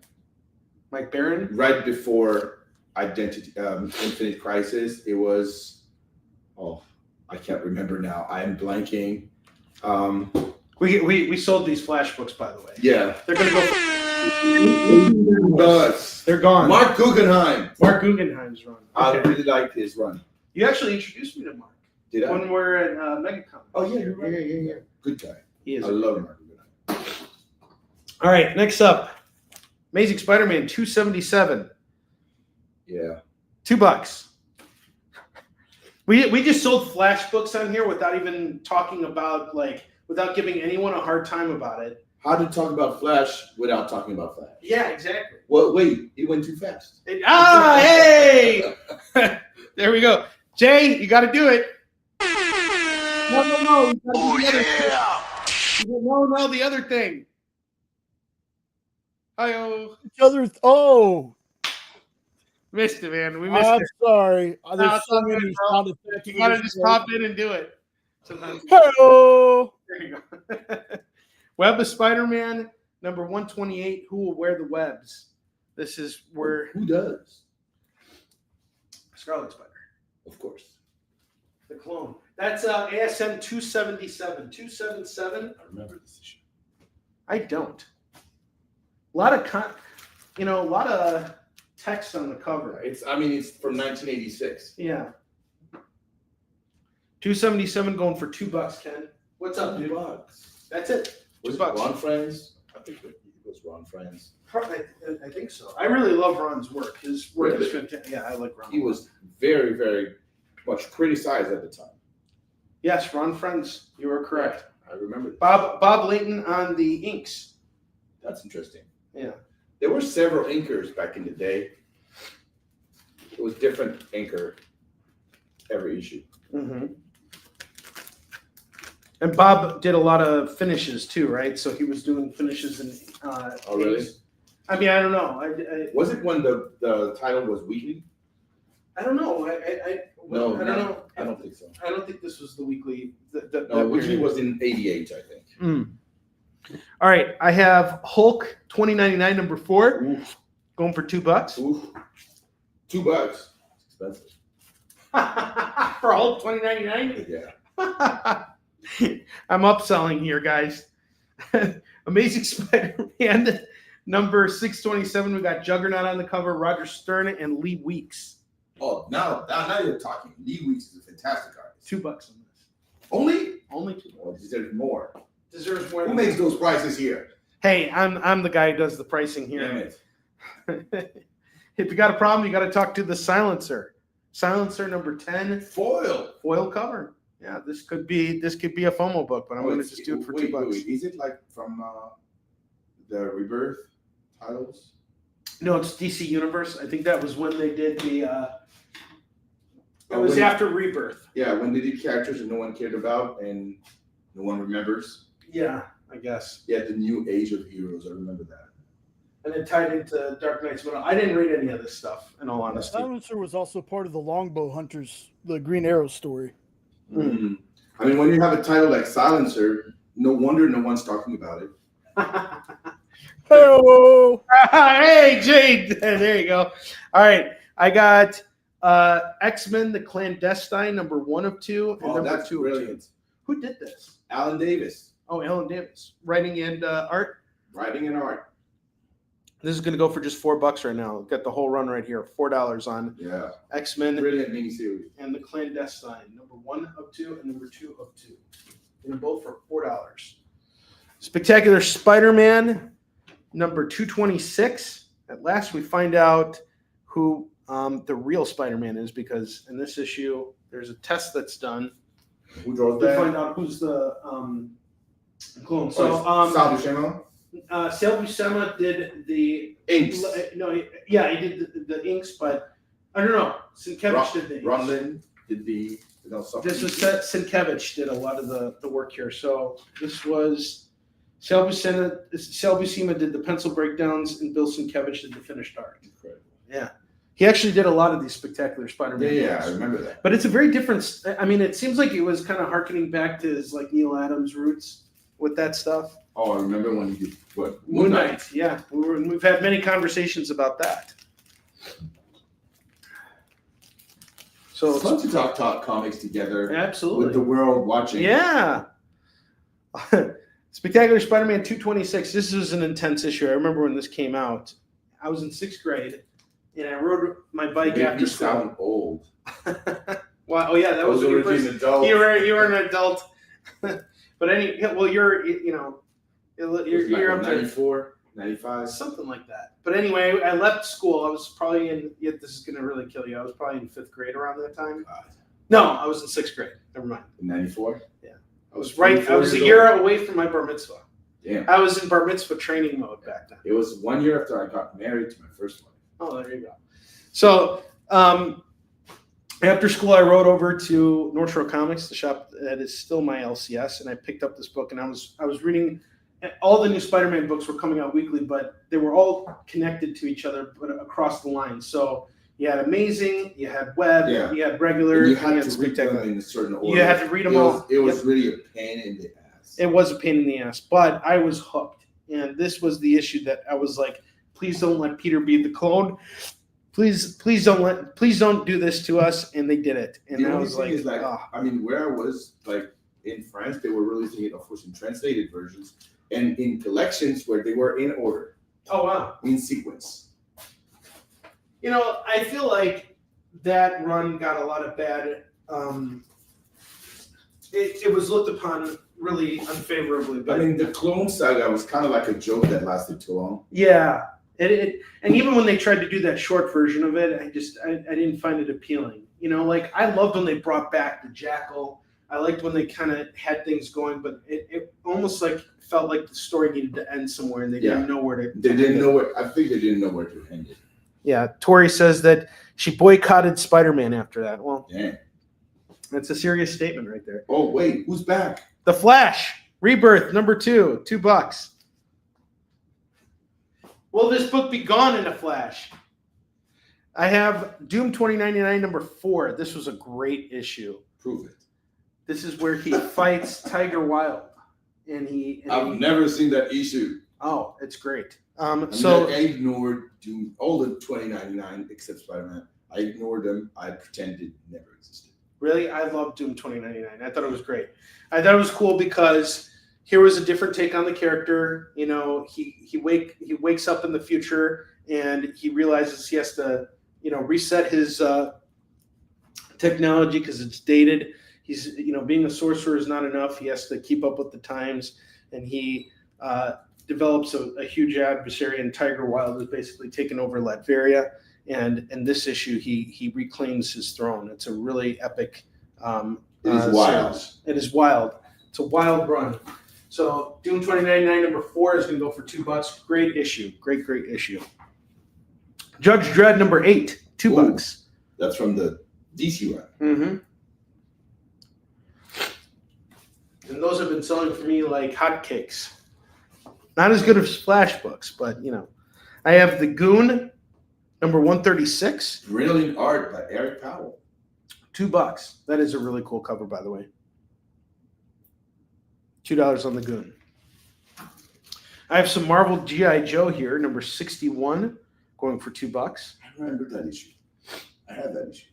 Mike Barron? Right before Infinite Crisis, it was. Oh, I can't remember now. I'm blanking. We sold these Flash books, by the way. Yeah, they're gonna go. They're gone. Mark Guggenheim. Mark Guggenheim's run. I really liked his run. You actually introduced me to Mark. Did I? When we're at MegaCon. Oh yeah, you're right. Yeah. Good guy. He is. I love Mark Guggenheim. All right, next up, Amazing Spider-Man 277. Yeah. $2. We just sold Flash books on here without even talking about without giving anyone a hard time about it. How to talk about Flash without talking about Flash? Yeah, exactly. Well, wait, it went too fast. Hey! There we go. Jay, you got to do it. No. Oh, yeah. No, the other thing. Hi-oh. Missed it, man. We missed it. I'm sorry. There's so good, many bro. sound effects. You got to just pop in and do it. Sometimes. Hello. There you go. Web of Spider-Man, number 128. Who will wear the webs? This is where... Who does? Scarlet Spider. Of course. The clone. That's ASM 277. 277. I remember this issue. I don't. A lot of text on the cover. It's from 1986. Yeah. 277 going for $2, Ken. What's up, dude? $2. That's it. Was $2. it Ron Friends? I think it was Ron Friends. I think so. I really love Ron's work. His work is Really? fantastic. Yeah, I like Ron. He was very, very much criticized at the time. Yes, Ron Friends. You are correct. I remember this. Bob Layton on the inks. That's interesting. Yeah. There were several inkers back in the day. It was different inker every issue. Mm-hmm. And Bob did a lot of finishes too, right? So he was doing finishes and. Oh, really? I mean, I don't know. Was it when the title was weekly? I don't know. No, I don't know. I don't think so. I don't think this was the weekly. No, weekly was in '88, I think. All right, I have Hulk 2099 number 4. Oof. Going for $2. Oof. $2. Expensive. For Hulk 2099? Yeah. I'm upselling here, guys. Amazing Spider-Man number 627. We got Juggernaut on the cover, Roger Stern and Lee Weeks. Oh, now you're talking. Lee Weeks is a fantastic artist. $2 on this. Only $2. Oh, there's more. Deserves more. Who makes those prices here? Hey, I'm the guy who does the pricing here. Damn it. If you got a problem, you got to talk to the Silencer. Silencer number 10. Foil cover. Yeah, this could be a FOMO book, but I'm going to just do it for $2. Wait, is it like from the Rebirth titles? No, it's DC Universe. I think that was when they did the. It was after Rebirth. Yeah, when they did characters that no one cared about and no one remembers. Yeah, I guess. Yeah, the new age of heroes. I remember that. And it tied into Dark Knight's Metal. I didn't read any of this stuff, in all honesty. Silencer was also part of the Longbow Hunters, the Green Arrow story. Mm. I mean, when you have a title like Silencer, no wonder no one's talking about it. Hello. Hey, Jade. There you go. All right. I got X-Men, The Clandestine, number 1 of 2. And number that's 2 brilliant. of 2. Who did this? Alan Davis. Oh, Alan Davis. Writing and art? Writing and art. This is going to go for just $4 right now. Got the whole run right here. $4 on X-Men. Brilliant miniseries. And The Clandestine, number 1 of 2 and number 2 of 2. And they're both for $4. Spectacular Spider-Man, number 226. At last we find out who the real Spider-Man is, because in this issue there's a test that's done. Who draws to that? find out who's the clone. So, Sal Buscema? Sal Buscema did the inks. He did the inks, but I don't know. Sienkiewicz did the inks. Ronlin did the. This was Sienkiewicz did a lot of the work here. So this was Sal Buscema did the pencil breakdowns, and Bill Sienkiewicz did the finished art. Incredible. Yeah. He actually did a lot of these Spectacular Spider-Man. Yeah, I remember that. But it's a very different. I mean, it seems like it was kind of harkening back to his Neil Adams roots with that stuff. Oh, I remember when he did what? Moon Knight. Yeah, we've had many conversations about that. So it's fun to talk comics together. Absolutely. With the world watching. Yeah. Spectacular Spider-Man 226. This was an intense issue. I remember when this came out. I was in 6th grade, and I rode my bike after school. You sound old. Wow. Oh yeah, that was when you an adult. You were an adult. But you're up there. 94, 95. Something like that. But anyway, I left school. I was probably in. This is gonna really kill you. I was probably in 5th grade around that time. No, I was in 6th grade. Never mind. In 94? Yeah. I was a year away from my bar mitzvah. Damn. I was in bar mitzvah training mode back then. It was 1 year after I got married to my first wife. Oh, there you go. So after school, I rode over to North Shore Comics, the shop that is still my LCS, and I picked up this book, and I was reading. All the new Spider-Man books were coming out weekly, but they were all connected to each other, but across the line. So you had Amazing, you had Web, you had Regular, and you had to read them in a certain order. You had to read them all. It was really a pain in the ass. It was a pain in the ass, but I was hooked, and this was the issue that I was like, please don't let Peter be the clone. Please don't do this to us. And they did it. And the I only was thing like, is I mean, where I was, like in France, they were releasing it, of course, in translated versions and in collections where they were in order. Oh, wow. In sequence. You know, I feel like that run got a lot of bad. It was looked upon really unfavorably. But I mean, the Clone Saga was kind of like a joke that lasted too long. Yeah. And even when they tried to do that short version of it, I didn't find it appealing. You know, like I loved when they brought back the Jackal. I liked when they kind of had things going, but it almost like felt like the story needed to end somewhere, and they didn't know where to. They didn't know where. I think they didn't know where to end it. Yeah, Tori says that she boycotted Spider-Man after that. Well, yeah, that's a serious statement right there. Oh wait, who's back? The Flash Rebirth #2, $2. Will this book be gone in a flash? I have Doom 2099 #4. This was a great issue. Prove it. This is where he fights Tiger Wilde, I've never seen that issue. Oh, it's great. So I ignored Doom, all the 2099 except Spider-Man. I ignored them. I pretended it never existed. Really, I love Doom 2099. I thought it was great. I thought it was cool because here was a different take on the character. You know, he wakes up in the future and he realizes he has to, reset his technology because it's dated. He's, being a sorcerer is not enough. He has to keep up with the times, and he develops a huge adversary. And Tiger Wilde is basically taken over Latveria. And in this issue, he reclaims his throne. It's a really epic. It is wild. Series. It is wild. It's a wild run. So Doom 2099 #4 is going to go for $2. Great issue. Great issue. Judge Dredd #8, $2. That's from the DC run. Mm-hmm. And those have been selling for me like hotcakes. Not as good as Flash books, but I have The Goon #136. Brilliant art by Eric Powell. $2. That is a really cool cover, by the way. $2 on The Goon. I have some Marvel G.I. Joe here, #61, going for $2. I remember that issue. I have that issue.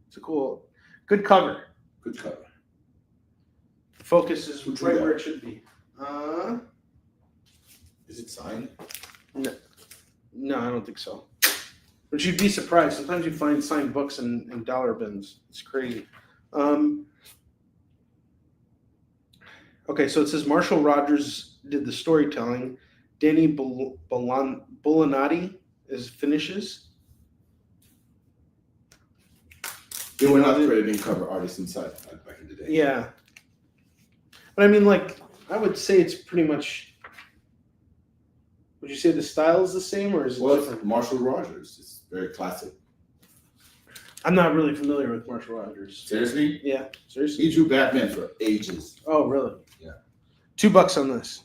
It's a good cover. Good cover. The focus is right where it should be. Is it signed? No, I don't think so. But you'd be surprised. Sometimes you find signed books in dollar bins. It's crazy. Okay, so it says Marshall Rogers did the storytelling. Danny Bulanati finishes. They were not crediting cover artists inside back in the day. Yeah. But I mean, I would say it's pretty much. Would you say the style is the same, or is it different? Marshall Rogers. It's very classic. I'm not really familiar with Marshall Rogers. Seriously? Yeah, seriously. He drew Batman for ages. Oh, really? Yeah. $2 on this.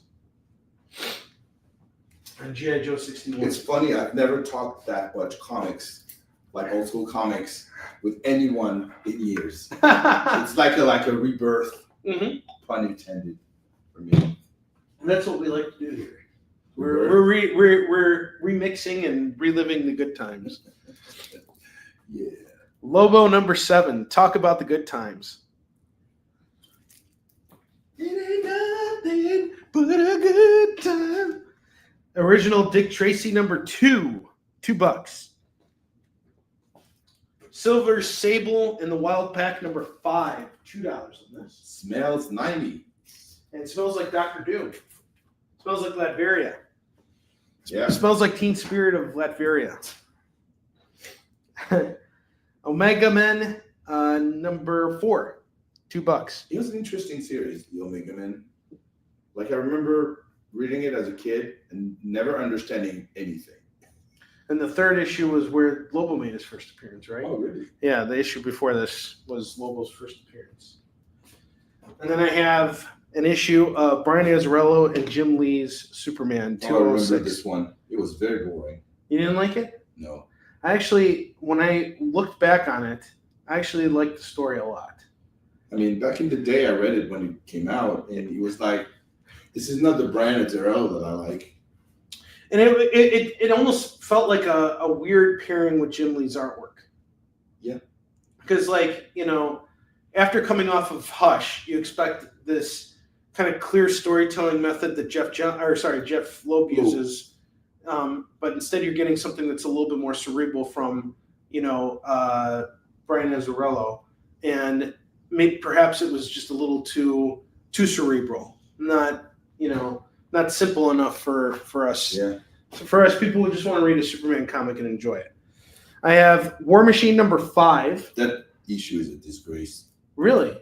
And G.I. Joe 61. It's funny. I've never talked that much comics, like old school comics, with anyone in years. It's like a rebirth, pun intended, for me. And that's what we like to do here. We're remixing and reliving the good times. Yeah. Lobo #7. Talk about the good times. It ain't nothing but a good time. Original Dick Tracy #2. $2. Silver Sable in the Wild Pack #5. $2 on this. Smells 90. And it smells like Dr. Doom. Smells like Latveria. Yeah. It smells like Teen Spirit of Latveria. Omega Men Number 4, $2. It was an interesting series, the Omega Men. Like, I remember reading it as a kid and never understanding anything. And the 3rd issue was where Lobo made his first appearance, right? Oh, really? Yeah, the issue before this was Lobo's first appearance. And then I have an issue of Brian Azzarello and Jim Lee's Superman 206. I remember this one. It was very boring. You didn't like it? No. I actually, when I looked back on it, I actually liked the story a lot. I mean, back in the day, I read it when it came out, and it was like, this is not the Brian Azzarello that I like. And it almost felt like a weird pairing with Jim Lee's artwork. Yeah. Because, like, you know, after coming off of Hush, you expect this kind of clear storytelling method that Jeff Loeb uses. But instead you're getting something that's a little bit more cerebral from, you know, Brian Azzarello. And maybe perhaps it was just a little too cerebral. Not simple enough for us. Yeah. So for us people who just want to read a Superman comic and enjoy it. I have War Machine number 5. That issue is a disgrace. Really?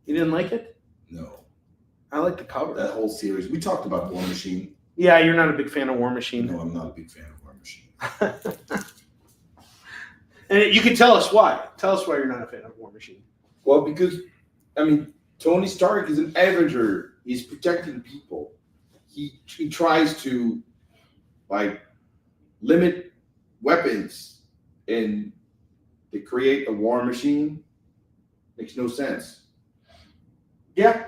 You didn't like it? No. I like the cover. That whole series. We talked about War Machine. Yeah, you're not a big fan of War Machine. No, I'm not a big fan of War Machine. And you can tell us why. Tell us why you're not a fan of War Machine. Well, because, I mean, Tony Stark is an Avenger. He's protecting people. He tries to, like, limit weapons, and they create a war machine. Makes no sense. Yeah.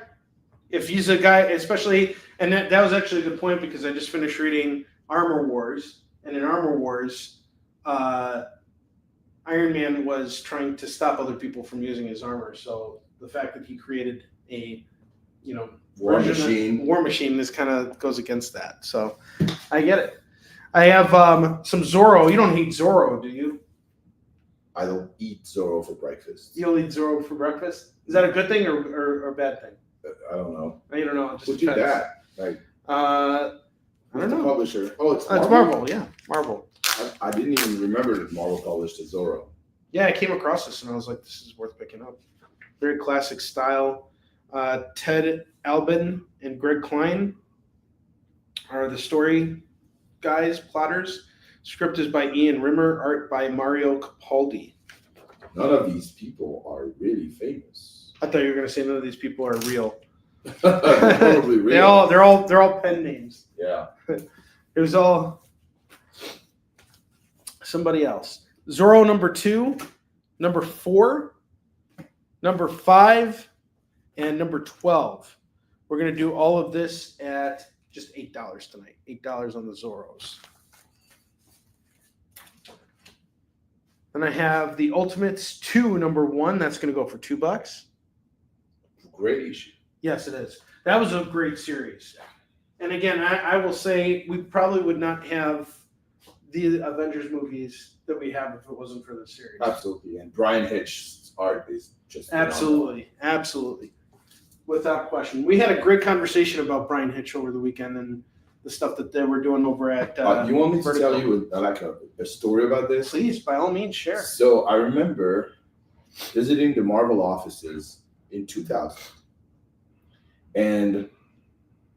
If he's a guy, especially, and that was actually a good point because I just finished reading Armor Wars, and in Armor Wars, Iron Man was trying to stop other people from using his armor. So the fact that he created a, you know, War machine this kind of goes against that. So I get it. I have some Zorro. You don't eat Zorro, do you? I don't eat Zorro for breakfast. You don't eat Zorro for breakfast? Is that a good thing or a bad thing? I don't know. You don't know. It just Who did depends. that? Like, I don't know. The publisher. Oh, it's It's Marvel. Yeah, Marvel. I didn't even remember that Marvel published a Zorro. Yeah, I came across this and I was like, this is worth picking up. Very classic style. Ted Albin and Greg Klein are the story guys, plotters. Script is by Ian Rimmer, art by Mario Capaldi. None of these people are really famous. I thought you were going to say none of these people are real. Probably real. They're all pen names. Yeah. It was all somebody else. Zorro number 2, number 4, number 5, and number 12. We're going to do all of this at just $8 tonight. $8 on the Zorros. And I have the Ultimates 2, number 1. That's going to go for $2. Great issue. Yes, it is. That was a great series. And again, I will say we probably would not have the Avengers movies that we have if it wasn't for this series. Absolutely. And Brian Hitch's art is just Absolutely. Absolutely. Without question. We had a great conversation about Brian Hitch over the weekend and the stuff that they were doing over at you want me to Vertical. tell you a story about this? Please, by all means, share. So I remember visiting the Marvel offices in 2000. And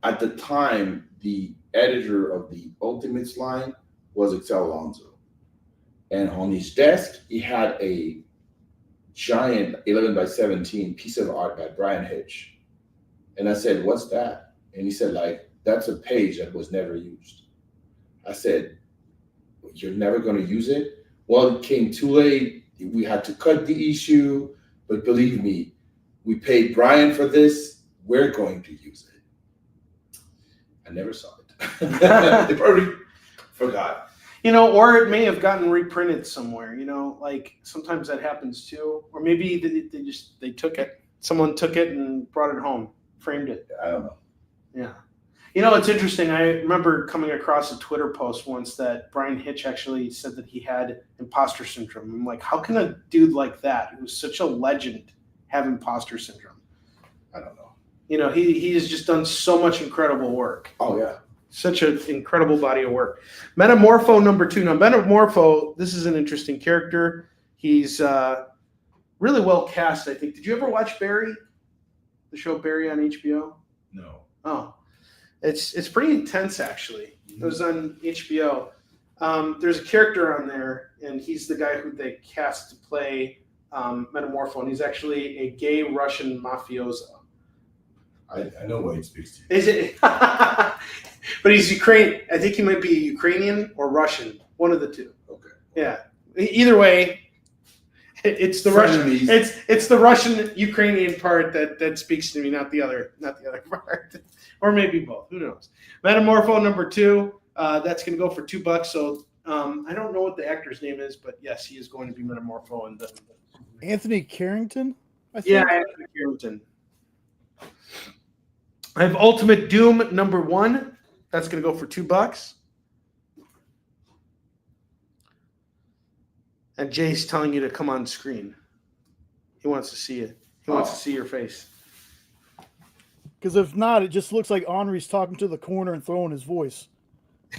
at the time, the editor of the Ultimates line was Excel Alonso. And on his desk, he had a giant 11 by 17 piece of art by Brian Hitch. And I said, what's that? And he said, like, that's a page that was never used. I said, you're never going to use it? Well, it came too late. We had to cut the issue. But believe me, we paid Brian for this. We're going to use it. I never saw it. They probably forgot. You know, or it may have gotten reprinted somewhere, you know, like sometimes that happens too. Or maybe they took it. Someone took it and brought it home, framed it. I don't know. Yeah. You know, it's interesting. I remember coming across a Twitter post once that Brian Hitch actually said that he had imposter syndrome. I'm like, how can a dude like that, who's such a legend, have imposter syndrome? I don't know. You know, he has just done so much incredible work. Oh, yeah. Such an incredible body of work. Metamorpho number 2. Now, Metamorpho, this is an interesting character. He's Really well cast, I think. Did you ever watch Barry? The show Barry on HBO? No. Oh, it's pretty intense, actually. It was on HBO. There's a character on there, and he's the guy who they cast to play Metamorpho, and he's actually a gay Russian mafioso. I know what he speaks to. Is it? But he's Ukrainian. I think he might be Ukrainian or Russian, one of the two. Okay. Yeah. Either way, it's the Russian. It's the Russian Ukrainian part that speaks to me, not the other part, or maybe both. Who knows? Metamorpho number 2. That's going to go for $2. So I don't know what the actor's name is, but yes, he is going to be Metamorpho. And Anthony Carrington. I think. Yeah, Anthony Carrington. I have Ultimate Doom number 1. That's going to go for $2. And Jay's telling you to come on screen. He wants to see it. He wants to see your face. Because if not, it just looks like Onrie's talking to the corner and throwing his voice.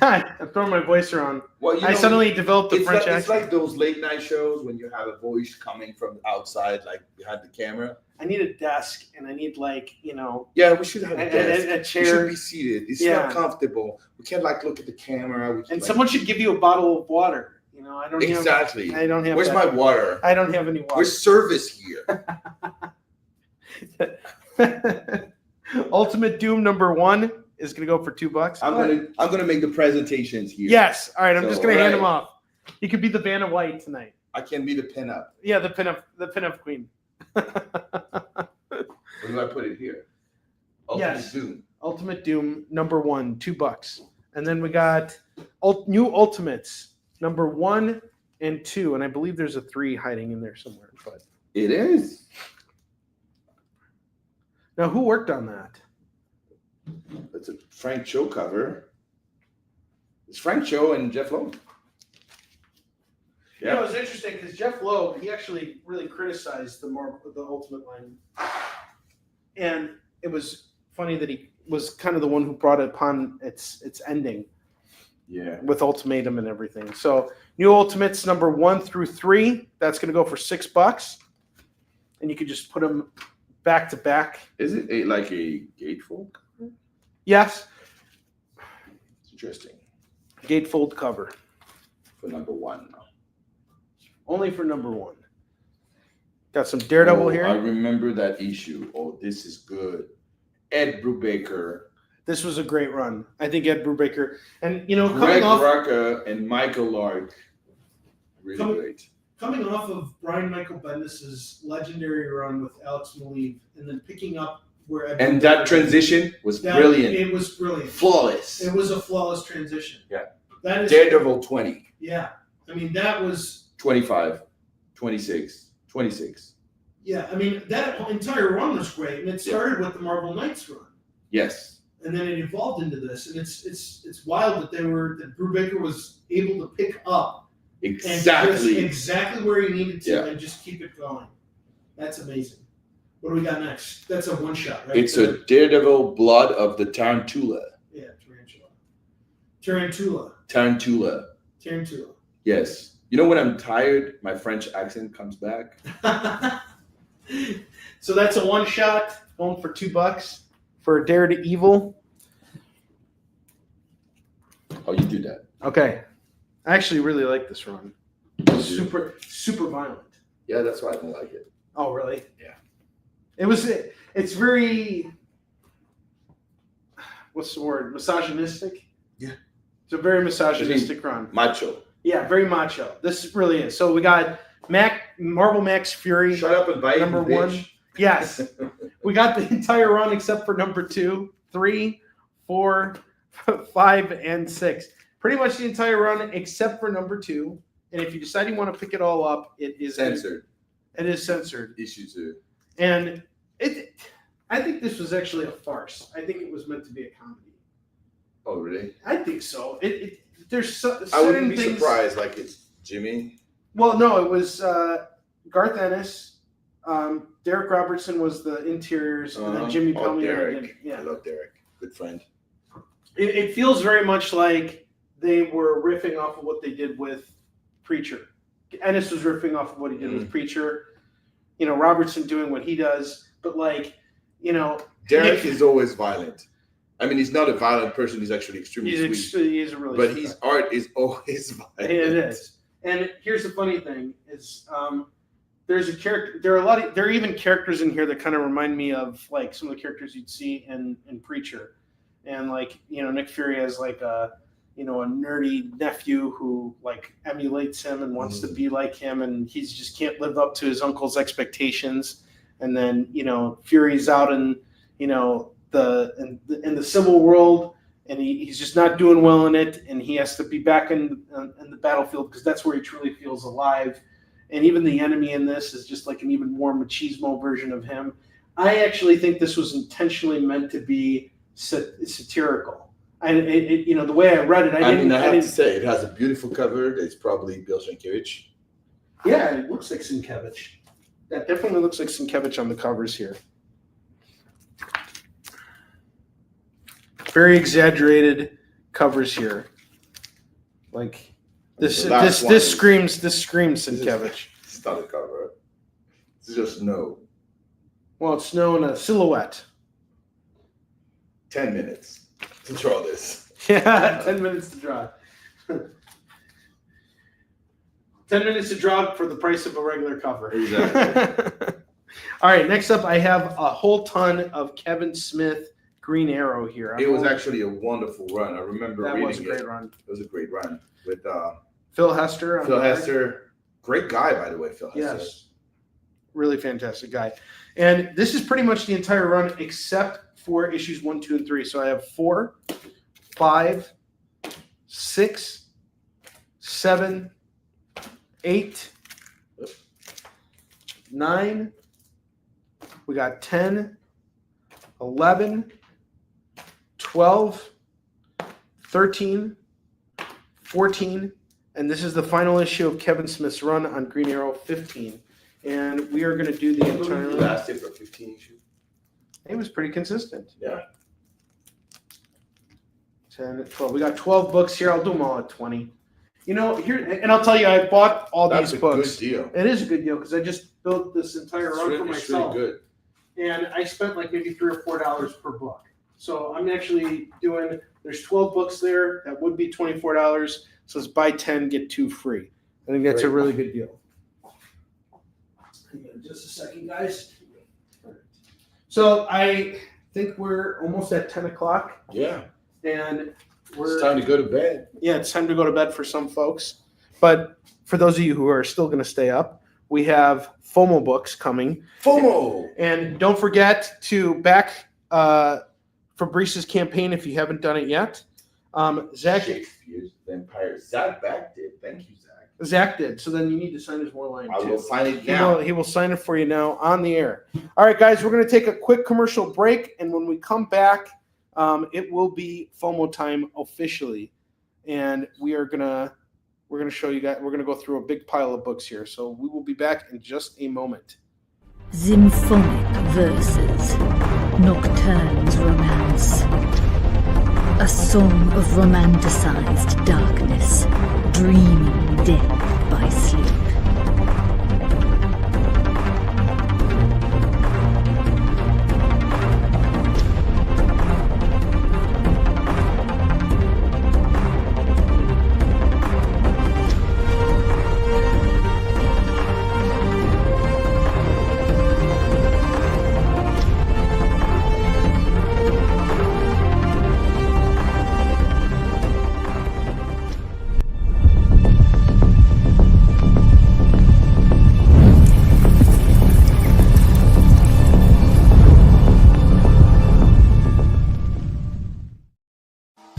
I'm throwing my voice around. Well, I suddenly developed a French accent. It's like those late night shows when you have a voice coming from outside, like behind the camera. I need a desk, and I need Yeah, we should have a desk. A chair. We should be seated. It's not comfortable. We can't look at the camera. And someone should give you a bottle of water. I don't exactly. I don't have. Where's my water? I don't have any water. Where's service here? Ultimate Doom number 1 is going to go for $2. I'm gonna make the presentations here. Yes. All right. I'm just going to hand them off. You could be the Vanna White tonight. I can be the pinup. Yeah, the pinup queen. Where do I put it here? Ultimate Doom. Ultimate Doom number 1, $2. And then we got new Ultimates number 1 and 2, and I believe there's a 3 hiding in there somewhere. But it is. Now, who worked on that? It's a Frank Cho cover. It's Frank Cho and Jeff Loeb. Yeah, it's interesting because Jeff Loeb, he actually really criticized the Ultimate line, and it was funny that he was kind of the one who brought it upon its ending. Yeah, with Ultimatum and everything. So new Ultimates number 1 through 3. That's going to go for $6, and you could just put them back to back. Is it like a gatefold cover? Yes. It's interesting. Gatefold cover for number 1. Only for number 1. Got some Daredevil here. I remember that issue. Oh, this is good. Ed Brubaker. This was a great run. I think Ed Brubaker. And, Greg Rucka and Michael Lark. Really great. Coming off of Brian Michael Bendis' legendary run with Alex Maleev, and then picking up where Ed and that transition was brilliant. It was brilliant. Flawless. It was a flawless transition. Yeah. That is Daredevil 20. Yeah. I mean, that was 25, 26, 26. Yeah, I mean, that whole entire run was great, and it started with the Marvel Knights run. Yes. And then it evolved into this, and it's wild that Brubaker was able to pick up exactly where he needed to and just keep it going. That's amazing. What do we got next? That's a one shot, right? It's a Daredevil Blood of the Tarantula. Yeah, Tarantula. Yes. You know when I'm tired, my French accent comes back. So that's a one shot going for $2 for Daredevil. Oh, you do that. Okay. I actually really like this run. Super violent. Yeah, that's why I don't like it. Oh, really? Yeah. It's very, what's the word? Misogynistic? Yeah. It's a very misogynistic run. Macho. Yeah, very macho. This really is. So we got Marvel Max Fury. Shut up and bite number bitch. 1. Yes. We got the entire run except for number 2, 3, 4, 5, and 6. Pretty much the entire run except for number 2. And if you decide you want to pick it all up, it is censored. It is censored. Issue 2. And I think this was actually a farce. I think it was meant to be a comedy. Oh, really? I think so. There's certain I wouldn't be things, surprised. Like it's Jimmy. Well, no, it was Garth Ennis. Derek Robertson was the interiors, and then Jimmy Pelmy. Derek. Yeah. I love Derek. Good friend. It feels very much like they were riffing off of what they did with Preacher. Ennis was riffing off of what he did with Preacher. Robertson doing what he does, but like, Derek is always violent. I mean, he's not a violent person. He's actually extremely sweet. He's a really but sweet his guy. art is always violent. It is. And here's the funny thing is there's a character. There are even characters in here that kind of remind me of like some of the characters you'd see in Preacher. And like, Nick Fury has like a nerdy nephew who like emulates him and wants to be like him, and he's just can't live up to his uncle's expectations. And then, Fury's out in, in the civil world, and he's just not doing well in it, and he has to be back in the battlefield because that's where he truly feels alive. And even the enemy in this is just like an even more machismo version of him. I actually think this was intentionally meant to be satirical. The way I read it, I have to say, it has a beautiful cover. It's probably Bill Sienkiewicz. Yeah, it looks like Sienkiewicz. That definitely looks like Sienkiewicz on the covers here. Very exaggerated covers here. Like this screams Sienkiewicz. It's not a cover. It's just snow. Well, it's snow in a silhouette. 10 minutes to draw this. Yeah, 10 minutes to draw. 10 minutes to draw for the price of a regular cover. Exactly. All right, next up, I have a whole ton of Kevin Smith Green Arrow here. It was actually a wonderful run. I remember reading it. That was a great run. It was a great run with Phil Hester. Phil Hester, great guy, by the way, Phil Hester. Yes, really fantastic guy. And this is pretty much the entire run except for issues 1, 2, and 3. So I have 4, 5, 6, 7, 8, 9. We got 10, 11, 12, 13, 14, and this is the final issue of Kevin Smith's run on Green Arrow 15. And we are going to do the entire. Last year for 15 issues. It was pretty consistent. Yeah. 10, 12. We got 12 books here. I'll do them all at 20. Here, and I'll tell you, I bought all these books. That's a good deal. It is a good deal because I just built this entire run for myself. It's really good. And I spent like maybe $3 or $4 per book. So I'm actually doing, there's 12 books there. That would be $24. So it's buy 10, get 2 free. I think that's a really good deal. Hang on just a second, guys. So I think we're almost at 10 o'clock. Yeah. And it's time to go to bed. Yeah, it's time to go to bed for some folks. But for those of you who are still going to stay up, we have FOMO books coming. FOMO! And don't forget to back Fabrice's campaign if you haven't done it yet. Zach. Shakespeare's Vampire. Zach backed it. Thank you, Zach. Zach did. So then you need to sign his war line, too. I will sign it now. He will sign it for you now on the air. All right, guys, we're going to take a quick commercial break. And when we come back, it will be FOMO time officially. And we're going to show you guys, we're going to go through a big pile of books here. So we will be back in just a moment. Symphonic verses, Nocturne's romance. A song of romanticized darkness, dreaming death by sleep.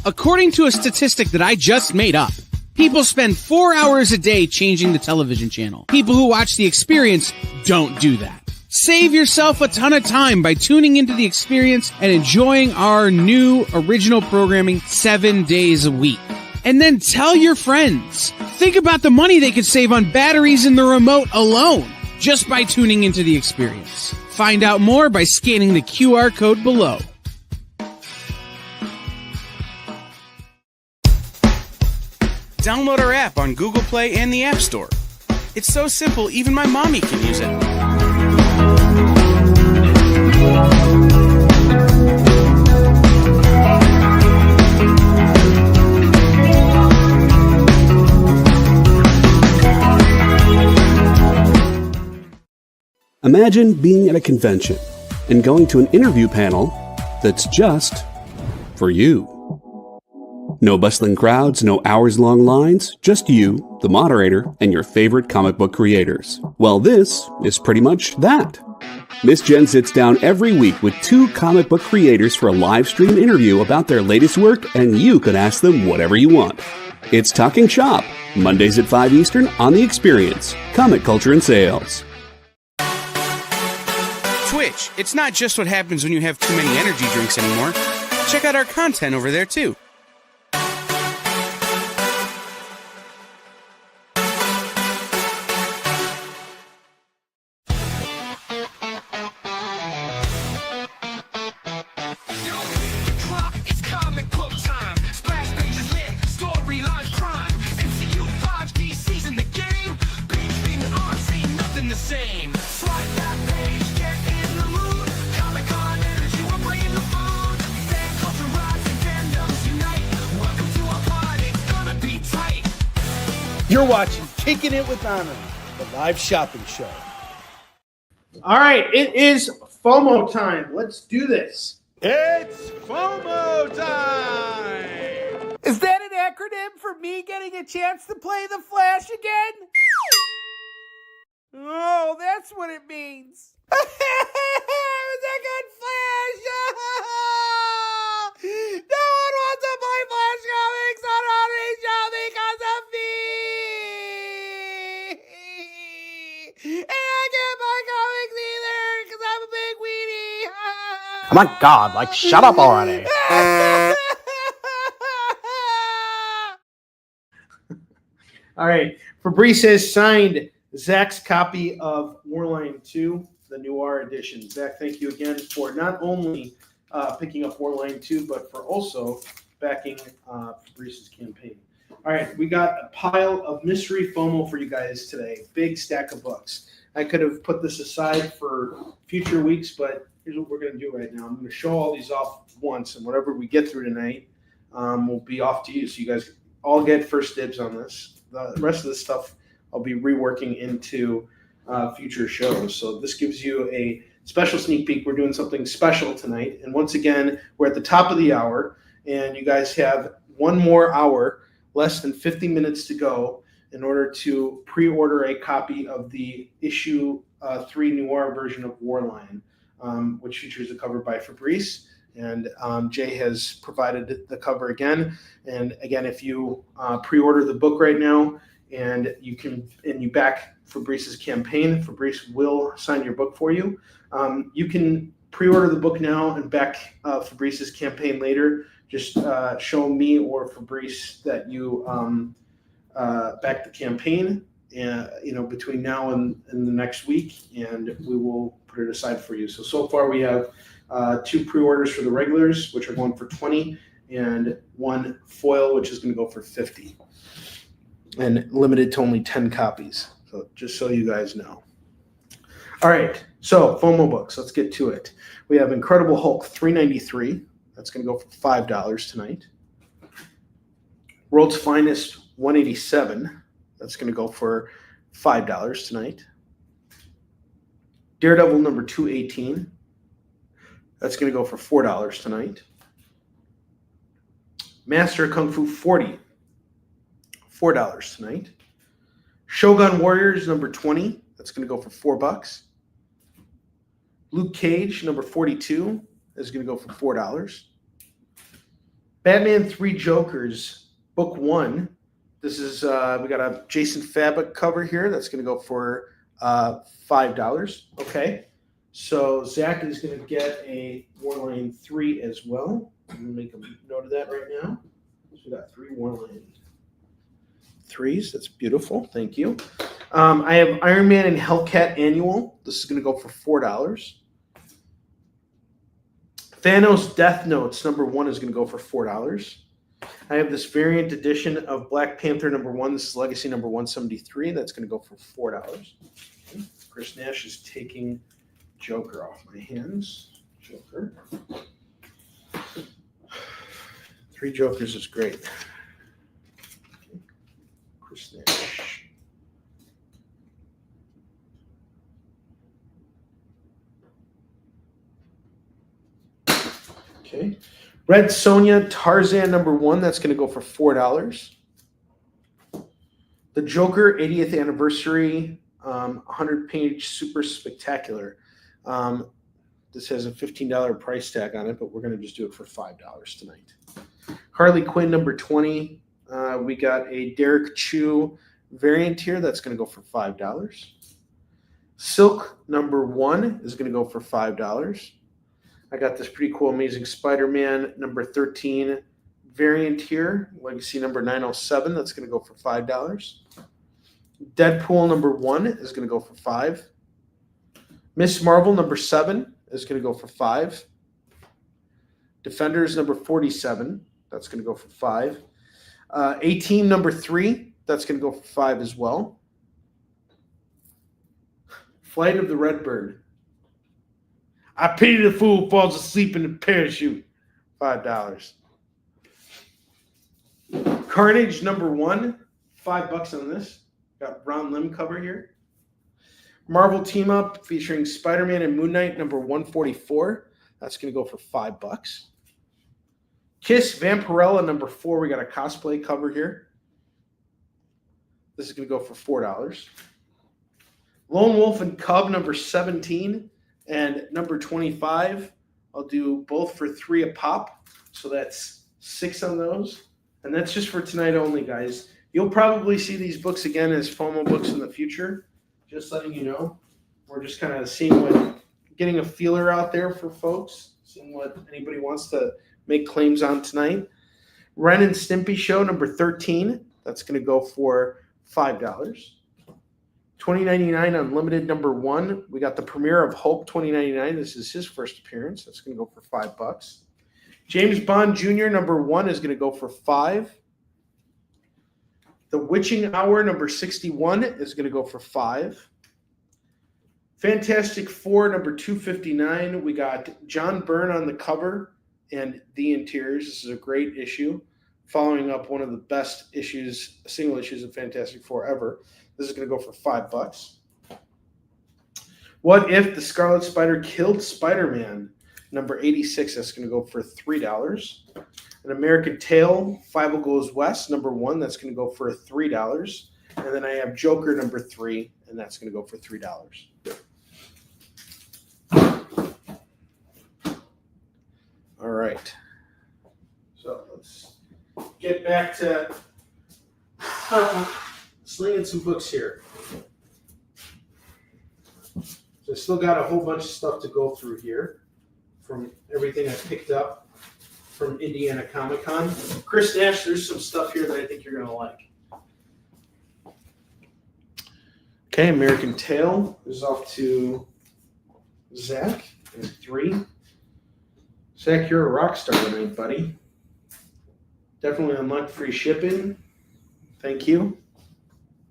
According to a statistic that I just made up, people spend 4 hours a day changing the television channel. People who watch The Experience don't do that. Save yourself a ton of time by tuning into The Experience and enjoying our new original programming 7 days a week. And then tell your friends. Think about the money they could save on batteries in the remote alone just by tuning into The Experience. Find out more by scanning the QR code below. Download our app on Google Play and the App Store. It's so simple, even my mommy can use it. Imagine being at a convention and going to an interview panel that's just for you. No bustling crowds, no hours-long lines, just you, the moderator, and your favorite comic book creators. Well, this is pretty much that. Miss Jen sits down every week with 2 comic book creators for a live stream interview about their latest work, and you can ask them whatever you want. It's Talking Shop, Mondays at 5 Eastern on The Experience, Comic Culture and Sales. Twitch, it's not just what happens when you have too many energy drinks anymore. Check out our content over there, too. You're watching Kickin It With Onrie, the live shopping show. All right, it is FOMO time. Let's do this. It's FOMO time! Is that an acronym for me getting a chance to play the Flash again? Oh, that's what it means. It was a good Flash! No one wants to play Flash comics on Onrie Show because of me! And I can't buy comics either because I'm a big weenie! Oh my god, like, shut up already. All right, Fabrice has signed Zach's copy of Warline 2, the Noir edition. Zach, thank you again for not only picking up Warline 2, but for also backing Fabrice's campaign. All right, we got a pile of mystery FOMO for you guys today. Big stack of books. I could have put this aside for future weeks, but here's what we're going to do right now. I'm going to show all these off once, and whatever we get through tonight will be off to you. So you guys all get first dibs on this. The rest of the stuff I'll be reworking into future shows. So this gives you a special sneak peek. We're doing something special tonight. And once again, we're at the top of the hour, and you guys have one more hour, less than 50 minutes to go in order to pre-order a copy of the issue 3 Noir version of Warline, which features a cover by Fabrice. And Jay has provided the cover again. And again, if you pre-order the book right now and you back Fabrice's campaign, Fabrice will sign your book for you. You can pre-order the book now and back Fabrice's campaign later. Just show me or Fabrice that you back the campaign, between now and the next week, and we will put it aside for you. So far we have 2 pre-orders for the regulars, which are going for $20, and 1 foil, which is going to go for $50, and limited to only 10 copies. So just so you guys know. All right, so FOMO books. Let's get to it. We have Incredible Hulk $3.93. That's going to go for $5 tonight. World's Finest $187. That's going to go for $5 tonight. Daredevil number 218. That's going to go for $4 tonight. Master of Kung Fu 40. $4 tonight. Shogun Warriors number 20. That's going to go for $4. Luke Cage number 42 is going to go for $4. Batman 3 Jokers book 1. This is we got a Jason Fabok cover here. That's going to go for $5. Okay. So Zach is going to get a Warline 3 as well. I'm going to make a note of that right now. So we got 3 Warline 3s. That's beautiful. Thank you. I have Iron Man and Hellcat Annual. This is going to go for $4. Thanos Death Notes number 1 is going to go for $4. I have this variant edition of Black Panther number 1. This is Legacy number 173. That's going to go for $4. Okay. Chris Nash is taking Joker off my hands. Joker. 3 Jokers is great. Okay. Chris Nash. Okay. Red Sonja Tarzan #1. That's going to go for $4. The Joker 80th Anniversary 100-page Super Spectacular. This has a $15 price tag on it, but we're going to just do it for $5 tonight. Harley Quinn #20. We got a Derek Chu variant here. That's going to go for $5. Silk #1 is going to go for $5. I got this pretty cool Amazing Spider-Man #13 variant here. Legacy #907. That's going to go for $5. Deadpool #1 is going to go for $5. Miss Marvel #7 is going to go for $5. Defenders #47. That's going to go for $5. A-Team #3. That's going to go for $5 as well. Flight of the Redbird. I pity the fool who falls asleep in the parachute. $5. Carnage #1. $5 on this. Got brown limb cover here. Marvel Team Up featuring Spider-Man and Moon Knight #144. That's going to go for $5. Kiss Vampirella #4. We got a cosplay cover here. This is going to go for $4. Lone Wolf and Cub #17 and #25. I'll do both for $3 a pop. So that's 6 on those. And that's just for tonight only, guys. You'll probably see these books again as FOMO books in the future. Just letting you know. We're just kind of getting a feeler out there for folks, seeing what anybody wants to make claims on tonight. Ren and Stimpy Show #13. That's going to go for $5. $20.99 Unlimited #1. We got the premiere of Hulk $20.99. This is his first appearance. That's going to go for $5. James Bond Jr. #1 is going to go for $5. The Witching Hour #61 is going to go for $5. Fantastic Four #259. We got John Byrne on the cover and the interiors. This is a great issue, following up one of the best issues, single issues of Fantastic Four ever. This is going to go for $5. What If the Scarlet Spider Killed Spider-Man #86. That's going to go for $3. An American Tale, Five Goes West #1. That's going to go for $3. And then I have Joker #3, and that's going to go for $3. All right. So let's get back to slinging some books here. So I still got a whole bunch of stuff to go through here from everything I picked up from Indiana Comic Con. Chris Nash, there's some stuff here that I think you're going to like. Okay, American Tail is off to Zach and 3. Zach, you're a rock star tonight, buddy. Definitely unlocked free shipping. Thank you.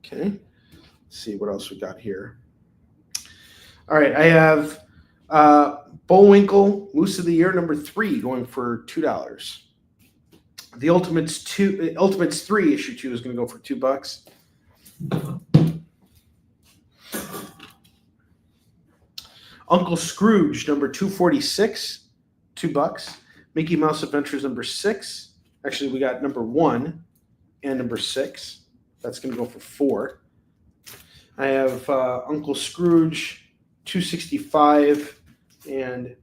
Okay. Let's see what else we got here. All right, I have Bullwinkle Moose of the Year #3 going for $2. The Ultimates 3 issue 2 is going to go for $2. Uncle Scrooge #246, $2. Mickey Mouse Adventures #6. Actually, we got #1 and #6. That's going to go for $4. I have Uncle Scrooge 265 and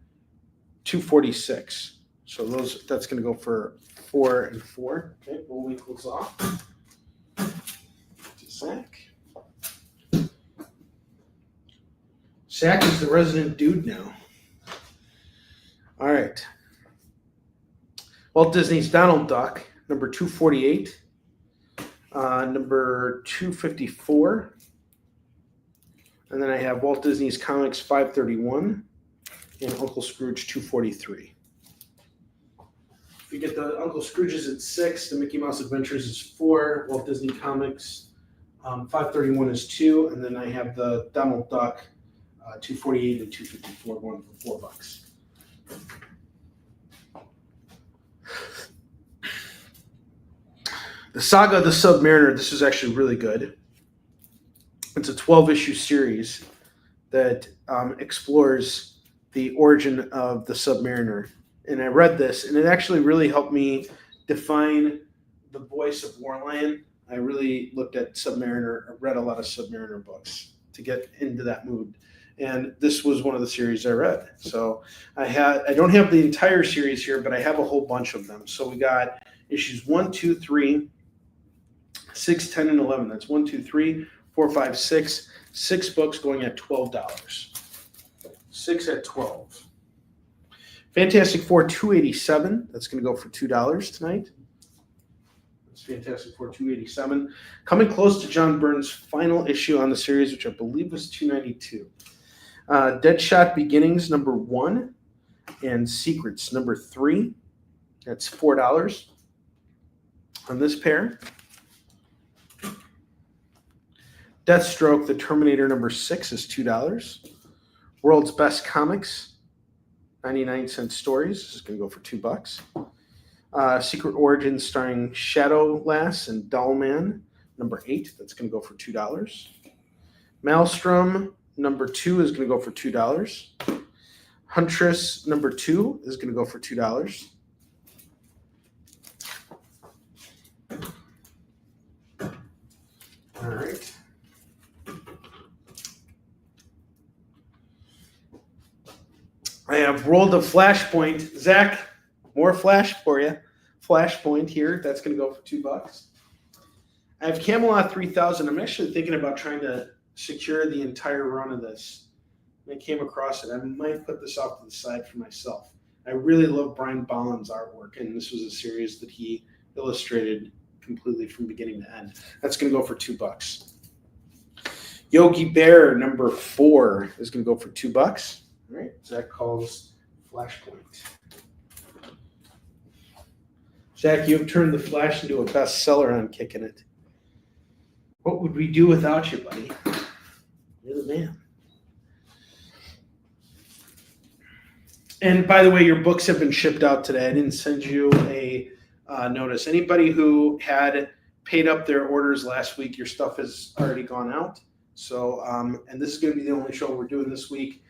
246. So that's going to go for 4 and 4. Okay, Bullwinkle's off. To Zach. Zach is the resident dude now. All right. Walt Disney's Donald Duck, #248, #254. And then I have Walt Disney's Comics 531 and Uncle Scrooge 243. If you get the Uncle Scrooge's at 6, the Mickey Mouse Adventures is 4, Walt Disney Comics 531 is 2, and then I have the Donald Duck 248 and 254 going for $4. The Saga of the Submariner, this is actually really good. It's a 12-issue series that explores the origin of the Submariner and I read this, and it actually really helped me define the voice of Warlion. I really looked at Submariner, read a lot of Submariner books to get into that mood. And this was one of the series I read. So I don't have the entire series here, but I have a whole bunch of them. So we got issues 1, 2, 3, 6, 10, and 11. That's 1, 2, 3, 4, 5, 6. 6 books going at $12. 6 at 12. Fantastic Four 287. That's going to go for $2 tonight. That's Fantastic Four 287. Coming close to John Byrne's final issue on the series, which I believe was 292. Deadshot Beginnings number 1 and Secrets number 3. That's $4 on this pair. Deathstroke, The Terminator number 6 is $2. World's Best Comics, 99-cent stories. This is going to go for $2. Secret Origins starring Shadow Lass and Dollman, number 8. That's going to go for $2. Maelstrom, number 2 is going to go for $2. Huntress, number 2 is going to go for $2. All right. I have rolled a Flashpoint. Zach, more Flash for you. Flashpoint here. That's going to go for $2. I have Camelot 3000. I'm actually thinking about trying to secure the entire run of this. I came across it. I might put this off to the side for myself. I really love Brian Bolland's artwork, and this was a series that he illustrated completely from beginning to end. That's going to go for $2. Yogi Bear number 4 is going to go for $2. All right, Zach calls Flashpoint. Zach, you've turned the Flash into a bestseller on Kickin' It. What would we do without you, buddy? You're the man. And by the way, your books have been shipped out today. I didn't send you a notice. Anybody who had paid up their orders last week, your stuff has already gone out. So, and this is going to be the only show we're doing this week.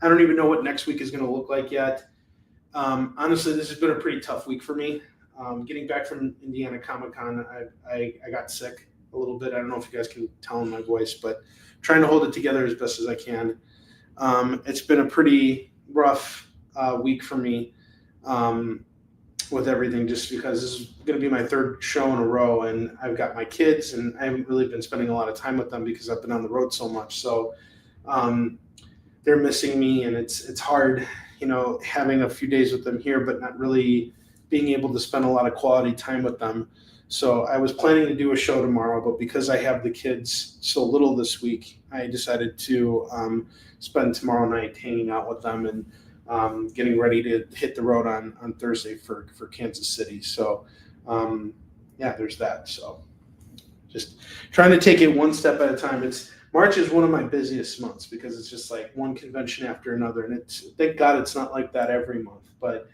I don't even know what next week is going to look like yet. Honestly, this has been a pretty tough week for me. Getting back from Indiana Comic-Con, I got sick a little bit. I don't know if you guys can tell in my voice, but trying to hold it together as best as I can. It's been a pretty rough week for me with everything, just because this is going to be my 3rd show in a row, and I've got my kids, and I haven't really been spending a lot of time with them because I've been on the road so much. So they're missing me, and it's hard, having a few days with them here, but not really being able to spend a lot of quality time with them. So I was planning to do a show tomorrow, but because I have the kids so little this week, I decided to spend tomorrow night hanging out with them and getting ready to hit the road on Thursday for Kansas City. So there's that. So just trying to take it one step at a time. March is one of my busiest months because it's just like one convention after another. And thank God it's not like that every month, but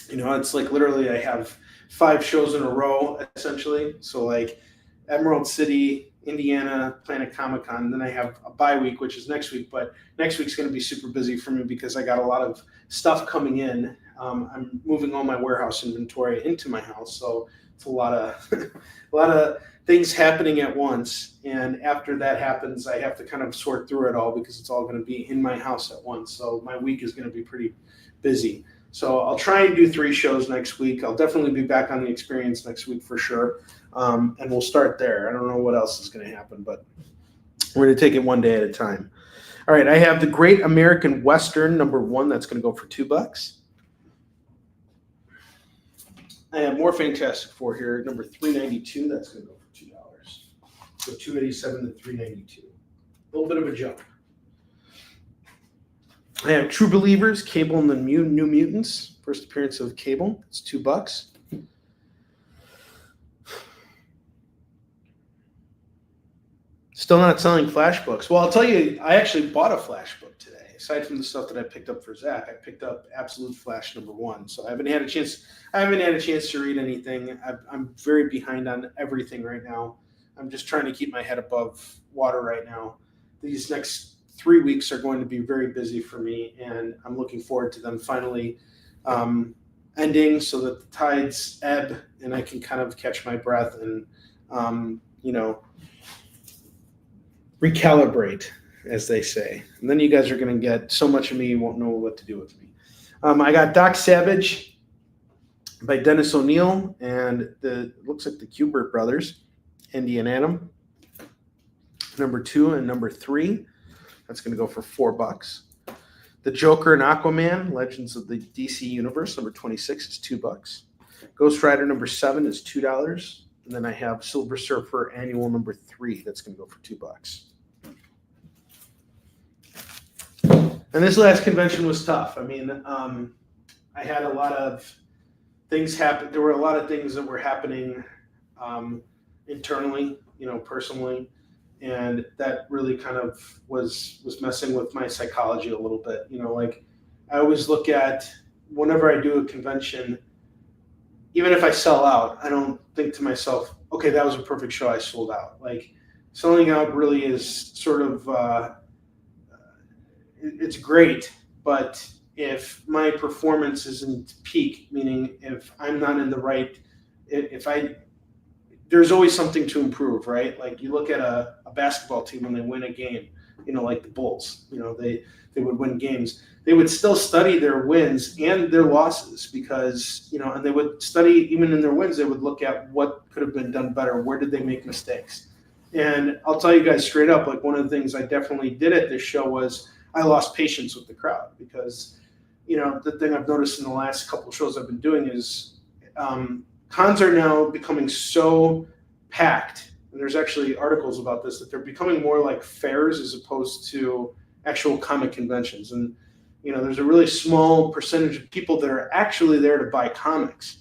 it's like literally I have 5 shows in a row essentially. So like Emerald City, Indiana, Planet Comic-Con, and then I have a bye week, which is next week, but next week's going to be super busy for me because I got a lot of stuff coming in. I'm moving all my warehouse inventory into my house. So it's a lot of things happening at once. And after that happens, I have to kind of sort through it all because it's all going to be in my house at once. So my week is going to be pretty busy. So I'll try and do 3 shows next week. I'll definitely be back on the Experience next week for sure. And we'll start there. I don't know what else is going to happen, but we're going to take it one day at a time. All right, I have The Great American Western, number 1. That's going to go for $2. I have more Fantastic Four here, number 392. That's going to go for $2. So 287 to 392. A little bit of a jump. I have True Believers, Cable and the New Mutants. First appearance of Cable. It's $2. Still not selling Flash books. Well, I'll tell you, I actually bought a Flash book today. Aside from the stuff that I picked up for Zach, I picked up Absolute Flash number 1. So I haven't had a chance to read anything. I'm very behind on everything right now. I'm just trying to keep my head above water right now. These next 3 weeks are going to be very busy for me, and I'm looking forward to them finally ending so that the tides ebb and I can kind of catch my breath and, recalibrate, as they say. And then you guys are going to get so much of me, you won't know what to do with me. I got Doc Savage by Dennis O'Neil, and it looks like the Kubert brothers, Andy and Adam. Number 2 and number 3. That's going to go for $4. The Joker and Aquaman, Legends of the DC Universe, number 26 is $2. Ghost Rider number 7 is $2. And then I have Silver Surfer Annual number 3. That's going to go for $2. And this last convention was tough. I mean, I had a lot of things happen. There were a lot of things that were happening internally, personally. And that really kind of was messing with my psychology a little bit. Like I always look at whenever I do a convention, even if I sell out, I don't think to myself, okay, that was a perfect show, I sold out. Like selling out really is sort of, it's great, but if my performance isn't peak, meaning if I'm not in the right, there's always something to improve, right? Like you look at a basketball team when they win a game, like the Bulls, they would win games. They would still study their wins and their losses because, and they would study, even in their wins, they would look at what could have been done better. Where did they make mistakes? And I'll tell you guys straight up, like one of the things I definitely did at this show was I lost patience with the crowd because, the thing I've noticed in the last couple of shows I've been doing is cons are now becoming so packed, and there's actually articles about this, that they're becoming more like fairs as opposed to actual comic conventions. And, there's a really small percentage of people that are actually there to buy comics,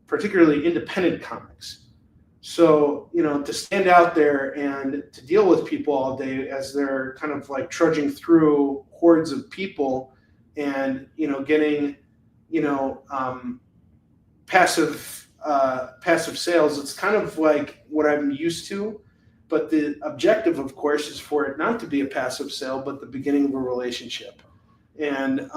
particularly independent comics. So, to stand out there and to deal with people all day as they're kind of like trudging through hordes of people and, getting, passive sales, it's kind of like what I'm used to. But the objective, of course, is for it not to be a passive sale, but the beginning of a relationship. And,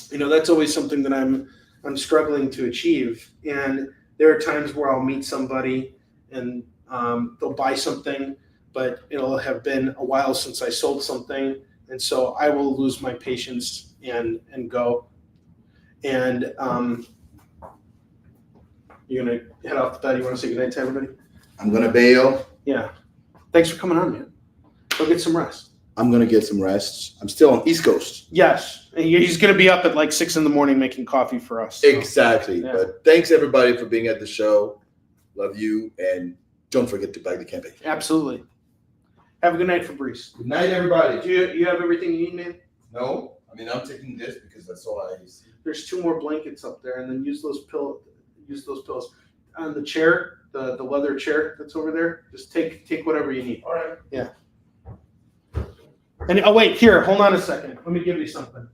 that's always something that I'm struggling to achieve. And there are times where I'll meet somebody and they'll buy something, but it'll have been a while since I sold something. And so I will lose my patience and go. And you're going to head off the bed. You want to say goodnight to everybody? I'm going to bail. Yeah. Thanks for coming on, man. Go get some rest. I'm going to get some rest. I'm still on East Coast. Yes. He's going to be up at like 6 a.m. making coffee for us. So. Exactly. Yeah. But thanks, everybody, for being at the show. Love you. And don't forget to buy the campaign. Absolutely. Have a good night, Fabrice. Good night, everybody. Do you have everything you need, man? No. I mean, I'm taking this because that's all I see. There's 2 more blankets up there, and then use those pillows on the chair, the leather chair that's over there. Just take whatever you need. All right. Yeah. And wait, here, hold on a second. Let me give you something.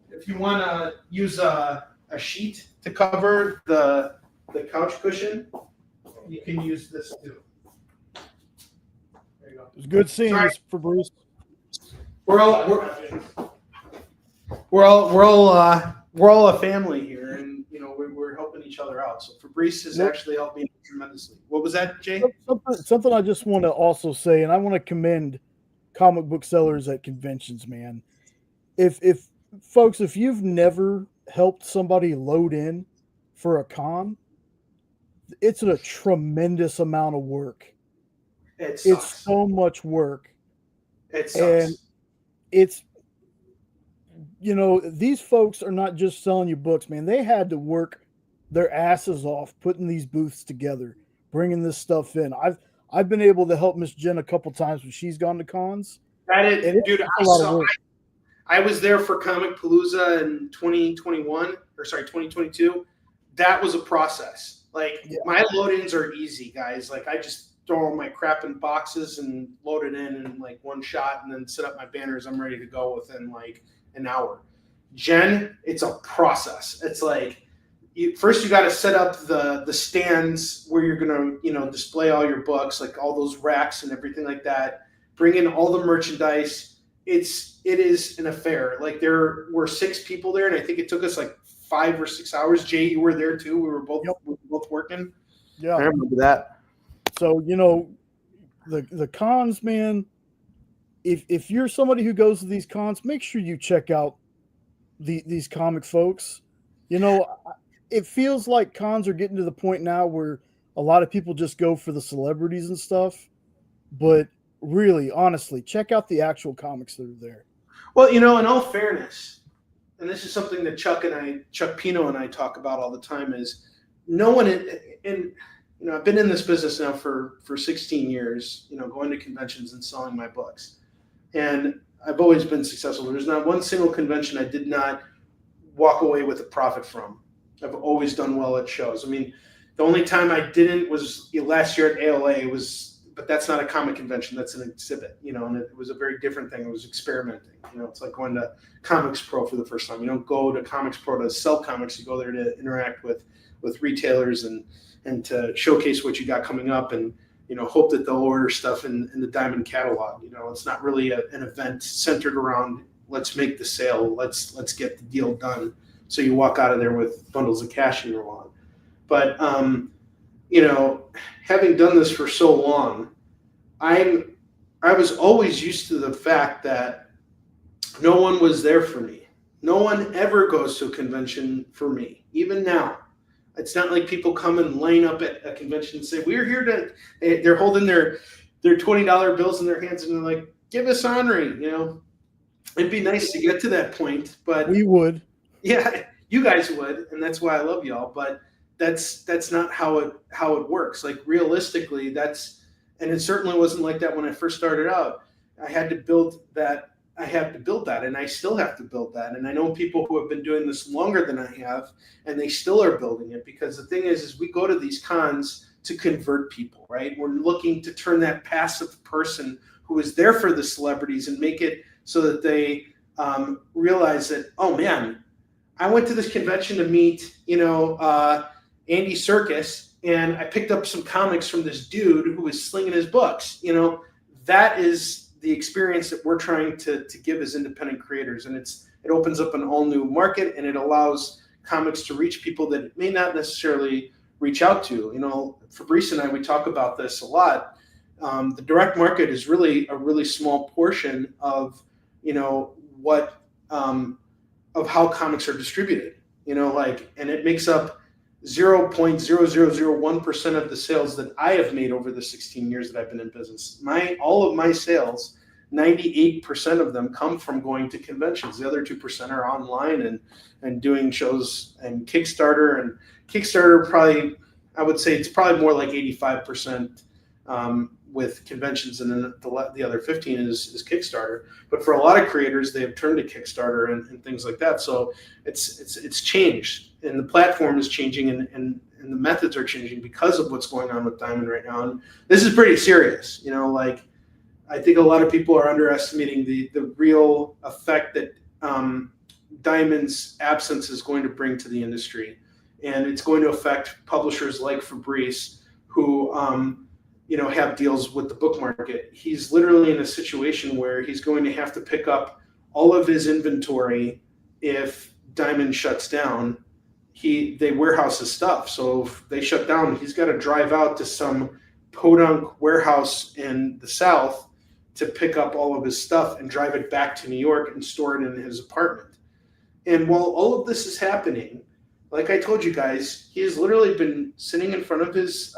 If you want to use a sheet to cover the couch cushion, you can use this too. There you go. It was good seeing you, Fabrice. We're all a family here, and we're helping each other out. So Fabrice is actually helping tremendously. What was that, Jay? Something I just want to also say, and I want to commend comic book sellers at conventions, man. If folks, if you've never helped somebody load in for a con, it's a tremendous amount of work. It's so much work. It sucks. And it's, these folks are not just selling you books, man. They had to work their asses off putting these booths together, bringing this stuff in. I've been able to help Miss Jen a couple times when she's gone to cons. Dude, I was there for Comic Palooza in 2022. That was a process. Like my load-ins are easy, guys. Like I just throw all my crap in boxes and load it in like one shot, and then set up my banners. I'm ready to go within like an hour. Jen, it's a process. It's like first you got to set up the stands where you're gonna display all your books, like all those racks and everything like that. bring in all the merchandise. It is an affair. Like there were 6 people there, and I think it took us like 5 or 6 hours. Jay, you were there too. We were both working. Yeah, I remember that. So the cons, man. If you're somebody who goes to these cons, make sure you check out these comic folks. It feels like cons are getting to the point now where a lot of people just go for the celebrities and stuff, but really, honestly, check out the actual comics that are there. Well, in all fairness, and this is something that Chuck Pino and I talk about all the time, is no one I've been in this business now for 16 years, going to conventions and selling my books. And I've always been successful. There's not one single convention I did not walk away with a profit from. I've always done well at shows. I mean, the only time I didn't was last year at ALA. But that's not a comic convention. That's an exhibit, and it was a very different thing. It was experimenting. It's like going to Comics Pro for the first time. You don't go to Comics Pro to sell comics. You go there to interact with retailers and to showcase what you got coming up and, hope that they'll order stuff in the Diamond catalog. It's not really an event centered around let's make the sale. Let's get the deal done. So you walk out of there with bundles of cash in your wallet. But, having done this for so long, I was always used to the fact that no one was there for me. No one ever goes to a convention for me, even now. It's not like people come and line up at a convention and say, we're here to, they're holding their $20 bills in their hands and they're like, give us Onrie, It'd be nice to get to that point, but we would. Yeah, you guys would, and that's why I love y'all, but that's not how it works. Like realistically, and it certainly wasn't like that when I first started out. I had to build that, and I still have to build that. And I know people who have been doing this longer than I have, and they still are building it, because the thing is we go to these cons to convert people, right? We're looking to turn that passive person who is there for the celebrities and make it so that they realize that, oh man, I went to this convention to meet, Andy Serkis, and I picked up some comics from this dude who was slinging his books. That is the experience that we're trying to give as independent creators. And it opens up an all new market, and it allows comics to reach people that it may not necessarily reach out to. Fabrice and I, we talk about this a lot. The direct market is really a really small portion of, of how comics are distributed, and it makes up 0.0001% of the sales that I have made over the 16 years that I've been in business. All of my sales, 98% of them come from going to conventions. The other 2% are online and doing shows and Kickstarter. And Kickstarter probably, I would say it's probably more like 85% with conventions, and then the other 15 is Kickstarter. But for a lot of creators, they have turned to Kickstarter and things like that. So it's changed, and the platform is changing, and the methods are changing because of what's going on with Diamond right now. And this is pretty serious. I think a lot of people are underestimating the real effect that Diamond's absence is going to bring to the industry, and it's going to affect publishers like Fabrice, who have deals with the book market. He's literally in a situation where he's going to have to pick up all of his inventory if Diamond shuts down. They warehouse his stuff. So if they shut down, he's got to drive out to some podunk warehouse in the South to pick up all of his stuff and drive it back to New York and store it in his apartment. And while all of this is happening, like I told you guys, he has literally been sitting in front of his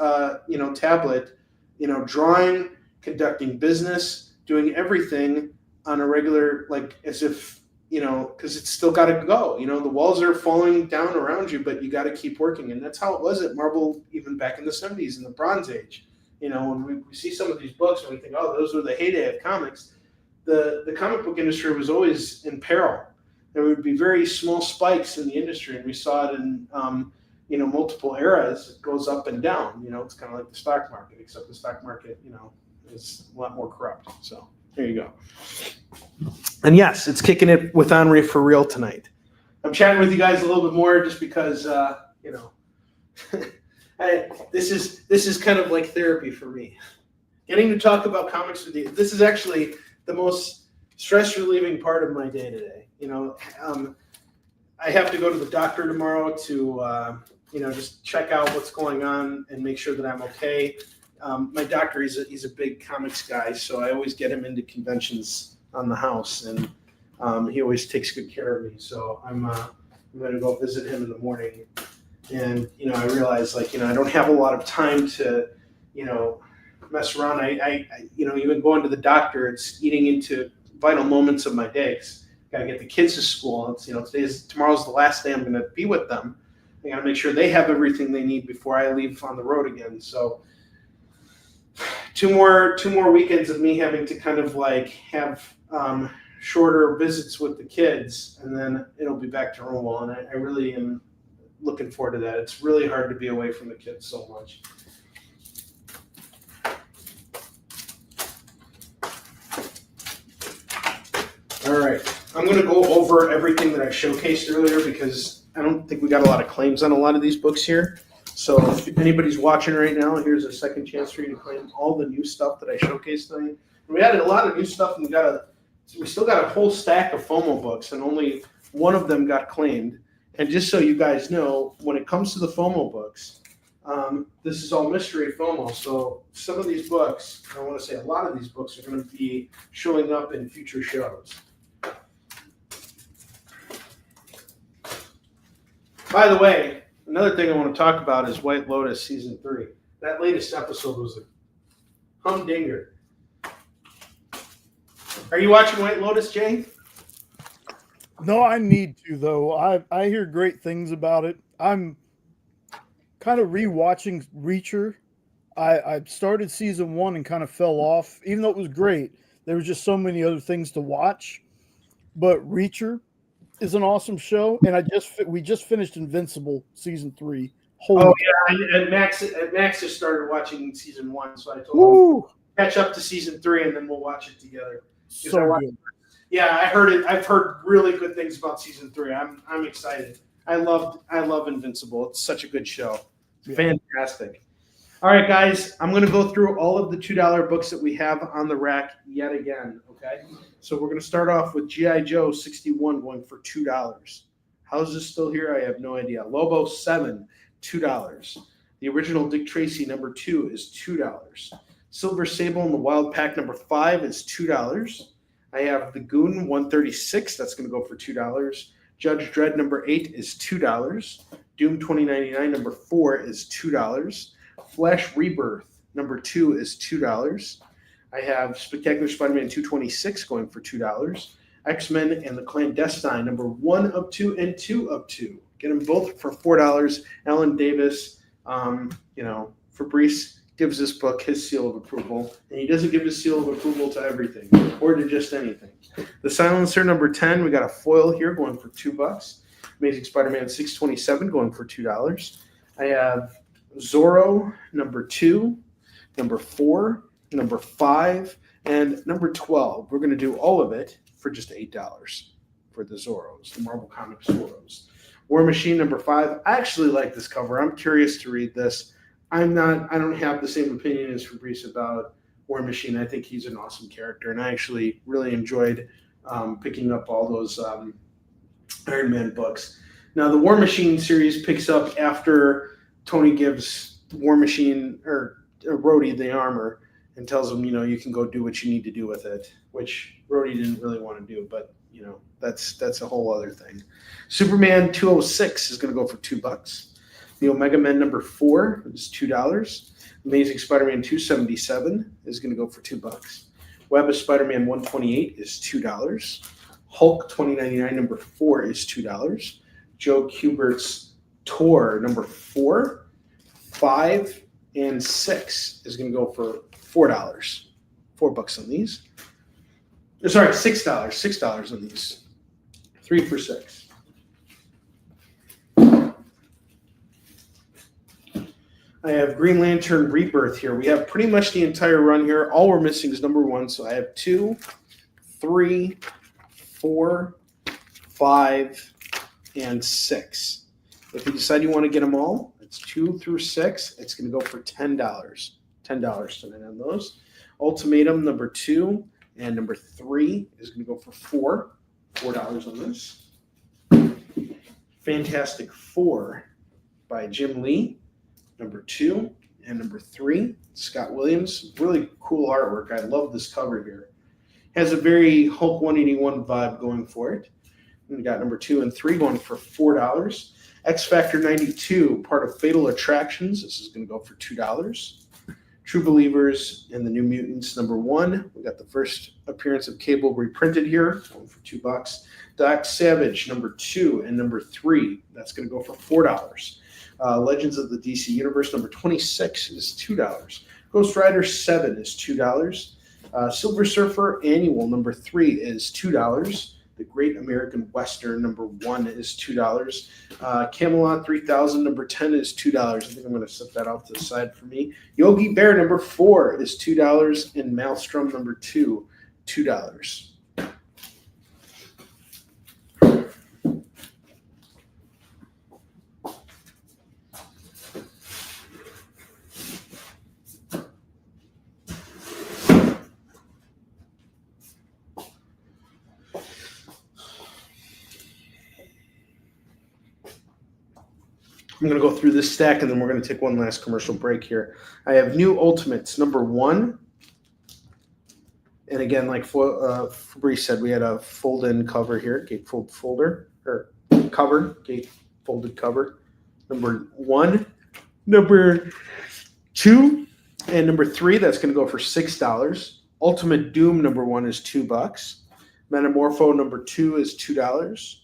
tablet, drawing, conducting business, doing everything on a regular, as if, because it's still got to go. The walls are falling down around you, but you got to keep working. And that's how it was at Marvel, even back in the 70s in the Bronze Age. When we see some of these books and we think, oh, those were the heyday of comics, the comic book industry was always in peril. There would be very small spikes in the industry, and we saw it in multiple eras. It goes up and down. It's kind of like the stock market, except the stock market, is a lot more corrupt. So there you go. And yes, it's Kicking It with Onrie for real tonight. I'm chatting with you guys a little bit more just because, this is kind of like therapy for me. Getting to talk about comics with you. This is actually the most stress relieving part of my day today. I have to go to the doctor tomorrow to just check out what's going on and make sure that I'm okay. My doctor, he's a big comics guy, so I always get him into conventions on the house, and he always takes good care of me. So I'm going to go visit him in the morning, and I realize I don't have a lot of time to mess around. I even going to the doctor, it's eating into vital moments of my days. Got to get the kids to school. Tomorrow's the last day I'm going to be with them. I got to make sure they have everything they need before I leave on the road again. So two more weekends of me having to kind of have shorter visits with the kids, and then it'll be back to normal. And I really am looking forward to that. It's really hard to be away from the kids so much. All right, I'm going to go over everything that I showcased earlier because I don't think we got a lot of claims on a lot of these books here. So if anybody's watching right now, here's a second chance for you to claim all the new stuff that I showcased tonight. We added a lot of new stuff, and we still got a whole stack of FOMO books, and only one of them got claimed. And just so you guys know, when it comes to the FOMO books, this is all mystery FOMO. So some of these books, I want to say a lot of these books, are going to be showing up in future shows. By the way, another thing I want to talk about is White Lotus Season 3. That latest episode was a humdinger. Are you watching White Lotus, Jay? No, I need to, though. I hear great things about it. I'm kind of rewatching Reacher. I started Season 1 and kind of fell off. Even though it was great, there was just so many other things to watch. But Reacher is an awesome show, and we just finished Invincible Season 3. And Max just started watching Season 1, so I told him catch up to Season 3, and then we'll watch it together. So good. Yeah, I heard it. I've heard really good things about Season 3. I'm excited. I love Invincible. It's such a good show. It's fantastic. All right, guys, I'm going to go through all of the $2 books that we have on the rack yet again, okay? So we're going to start off with G.I. Joe 61 going for $2. How is this still here? I have no idea. Lobo 7, $2. The original Dick Tracy number 2 is $2. Silver Sable and the Wild Pack number 5 is $2. I have the Goon 136. That's going to go for $2. Judge Dredd number 8 is $2. Doom 2099 number 4 is $2. Flash Rebirth number 2 is $2. I have Spectacular Spider-Man 226 going for $2. X-Men and the Clandestine number 1 of 2 and 2 of 2. Get them both for $4. Alan Davis, Fabrice gives this book his seal of approval, and he doesn't give his seal of approval to everything or to just anything. The Silencer number 10, we got a foil here going for $2. Amazing Spider-Man 627 going for $2. I have Zorro number 2, number 4, number 5, and number 12. We're going to do all of it for just $8 for the Zorros, the Marvel Comics Zorros. War Machine number 5. I actually like this cover. I'm curious to read this. I don't have the same opinion as Fabrice about War Machine. I think he's an awesome character, and I actually really enjoyed picking up all those Iron Man books. Now, the War Machine series picks up after Tony gives War Machine or Rhodey the armor and tells him, you can go do what you need to do with it, which Rhodey didn't really want to do, but that's a whole other thing. Superman 206 is going to go for $2. The Omega Men number 4 is $2. Amazing Spider-Man 277 is going to go for $2. Web of Spider-Man 128 is $2. Hulk 2099 number 4 is $2. Joe Kubert's Tor number 4, 5, and 6 is going to go for $4. $4 on these. Sorry, $6. $6 on these. 3 for $6. I have Green Lantern Rebirth here. We have pretty much the entire run here. All we're missing is number 1. So I have 2, 3, 4, 5, and 6. If you decide you want to get them all, it's 2 through 6. It's going to go for $10. $10 tonight on those. Ultimatum number 2 and number 3 is going to go for $4 on this. Fantastic Four by Jim Lee, number 2 and number 3. Scott Williams, really cool artwork. I love this cover here. Has a very Hulk 181 vibe going for it. We got number 2 and 3 going for $4. X Factor 92, part of Fatal Attractions. This is going to go for $2. True Believers and the New Mutants, number 1. We got the first appearance of Cable reprinted here, going for $2. Doc Savage, number 2 and number 3. That's going to go for $4. Legends of the DC Universe, number 26 is $2. Ghost Rider 7 is $2. Silver Surfer Annual, number 3 is $2. The Great American Western, number 1 is $2. Camelot 3000, number 10 is $2. I think I'm going to set that off to the side for me. Yogi Bear, number 4 is $2. And Maelstrom, number 2, $2. I'm going to go through this stack, and then we're going to take one last commercial break here. I have New Ultimates, number 1. And again, like Fabrice said, we had a fold-in cover here, gatefold folder, or cover, gatefolded cover. Number 1, number 2, and number 3, that's going to go for $6. Ultimate Doom, number 1 is $2. Metamorpho, number 2 is $2.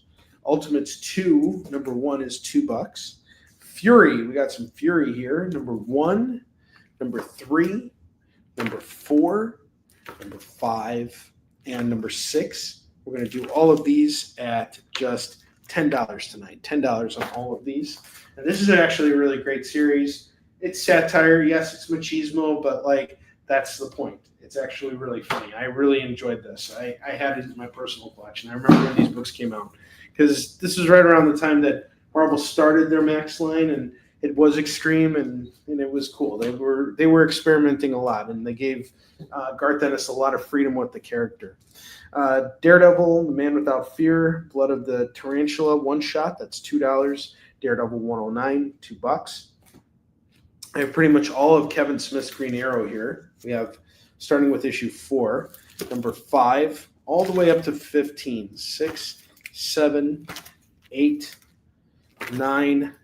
Ultimates 2, number 1 is $2. Fury, we got some Fury here. Number 1, number 3, number 4, number 5, and number 6. We're going to do all of these at just $10 tonight. $10 on all of these. And this is actually a really great series. It's satire. Yes, it's machismo, but like that's the point. It's actually really funny. I really enjoyed this. I had it in my personal collection. I remember when these books came out because this was right around the time that Marvel started their Max line, and it was extreme and it was cool. They were experimenting a lot, and they gave Garth Ennis a lot of freedom with the character. Daredevil, The Man Without Fear, Blood of the Tarantula, one shot, that's $2. Daredevil 109, $2. I have pretty much all of Kevin Smith's Green Arrow here. We have, starting with issue 4, number 5, all the way up to 15, 6, 7, 8, 9,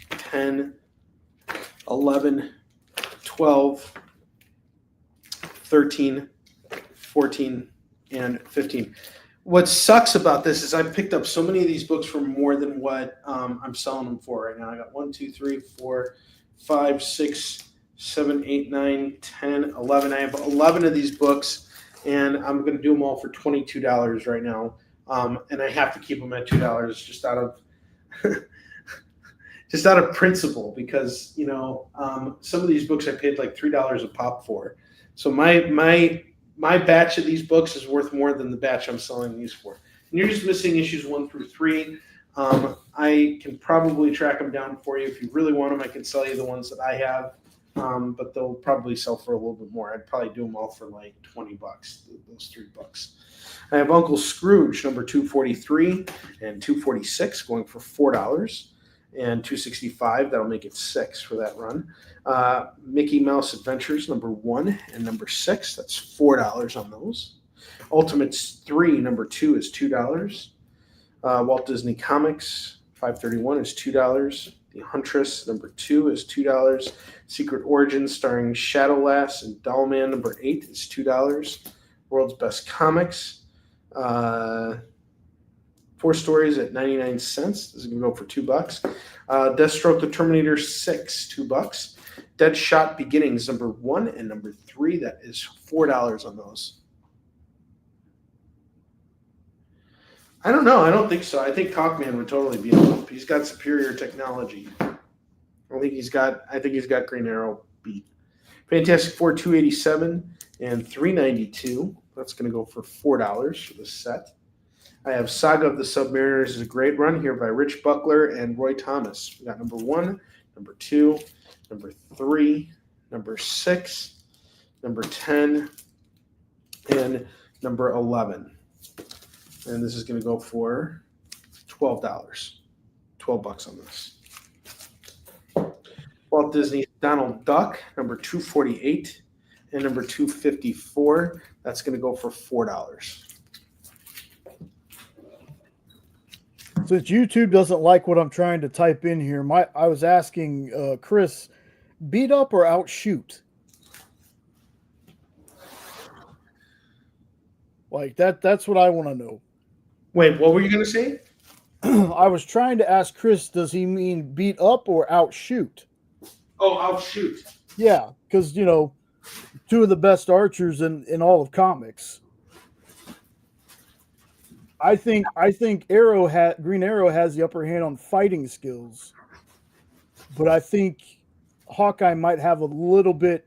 10, 11, 12, 13, 14, and 15. What sucks about this is I've picked up so many of these books for more than what I'm selling them for right now. I got 1, 2, 3, 4, 5, 6, 7, 8, 9, 10, 11. I have 11 of these books, and I'm going to do them all for $22 right now. And I have to keep them at $2 just out of just out of principle, because some of these books I paid like $3 a pop for. So my batch of these books is worth more than the batch I'm selling these for. And you're just missing issues 1 through 3. I can probably track them down for you. If you really want them, I can sell you the ones that I have, but they'll probably sell for a little bit more. I'd probably do them all for like $20, those 3 books. I have Uncle Scrooge, number 243 and 246, going for $4, and 265. That'll make it 6 for that run. Mickey Mouse Adventures, number 1 and number 6. That's $4 on those. Ultimates 3, number 2 is $2. Walt Disney Comics 531 is $2. The Huntress number 2 is $2. Secret Origins starring Shadowlass and Dollman number 8 is $2. World's Best Comics 4 stories at 99 cents. This is going to go for $2. Deathstroke the Terminator 6, $2. Deadshot Beginnings number 1 and number 3. That is $4 on those. I don't know. I don't think so. I think Hawkman would totally be on up. He's got superior technology. I think he's got Green Arrow beat. Fantastic Four 287 and 392. That's going to go for $4 for the set. I have Saga of the Submariners is a great run here by Rich Buckler and Roy Thomas. We got number 1, number 2, number 3, number 6, number 10, and number 11. And this is going to go for $12. $12 on this. Walt Disney's Donald Duck, number 248, and number 254. That's going to go for $4. Since YouTube doesn't like what I'm trying to type in here, I was asking Chris, beat up or outshoot? Like that's what I want to know. Wait, what were you going to say? I was trying to ask Chris, does he mean beat up or outshoot? Oh, outshoot. Yeah, because, you know, two of the best archers in all of comics. I think Green Arrow has the upper hand on fighting skills, but I think Hawkeye might have a little bit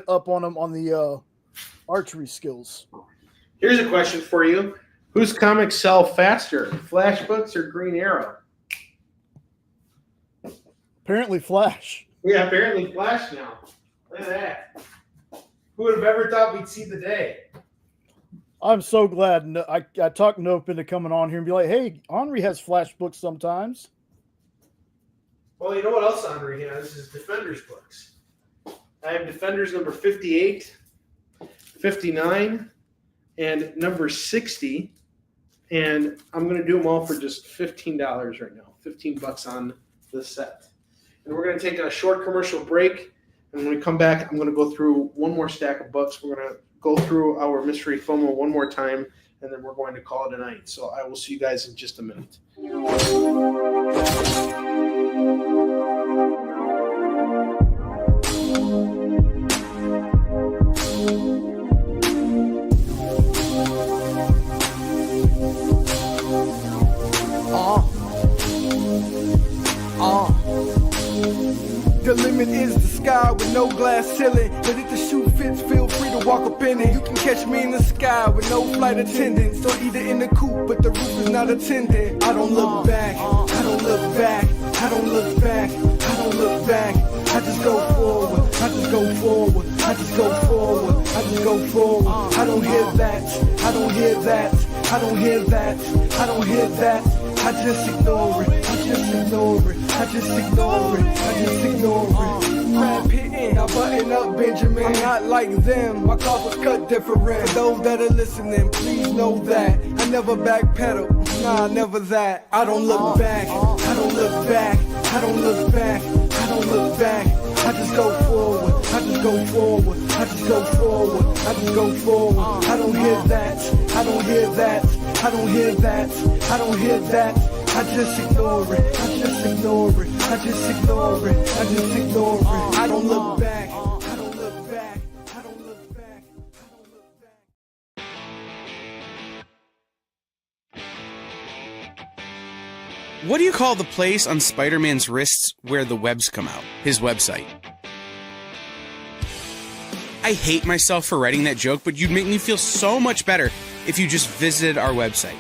up on him on the archery skills. Here's a question for you. Whose comics sell faster, Flash books or Green Arrow? Apparently Flash. Yeah, apparently Flash now. Look at that. Who would have ever thought we'd see the day? I'm so glad I talked Nope into coming on here and be like, hey, Onrie has Flash books sometimes. Well, you know what else Onrie has is Defenders books. I have Defenders number 58, 59, and number 60. And I'm going to do them all for just $15 right now. $15 on the set. And we're going to take a short commercial break. And when we come back, I'm going to go through one more stack of books. We're going to go through our mystery FOMO one more time, and then we're going to call it a night. So I will see you guys in just a minute. The limit is the sky with no glass ceiling. But if the shoe fits, feel free to walk up in it. You can catch me in the sky with no flight attendants, or either in the coupe, but the roof is not attended. I don't look back, I don't look back, I don't look back, I don't look back. I just go forward, I just go forward, I just go forward, I just go forward. I don't hear that, I don't hear that, I don't hear that, I don't hear that. I just ignore it, I just ignore it, I just ignore it, I just ignore it. Rap hitting, I button up Benjamin. I'm not like them, my cloth was cut different. For those that are listening, please know that I never backpedal, nah, never that. I don't look back, I don't look back, I don't look back, I don't look back. I just go forward, I just go forward, I just go forward, I just go forward. I don't hear that, I don't hear that, I don't hear that, I don't hear that. I just ignore it, I just ignore it, I just ignore it, I just ignore it. I don't look back, I don't look back, I don't look back, I don't look back. What do you call the place on Spider-Man's wrists where the webs come out? His website. I hate myself for writing that joke, but you'd make me feel so much better if you just visited our website.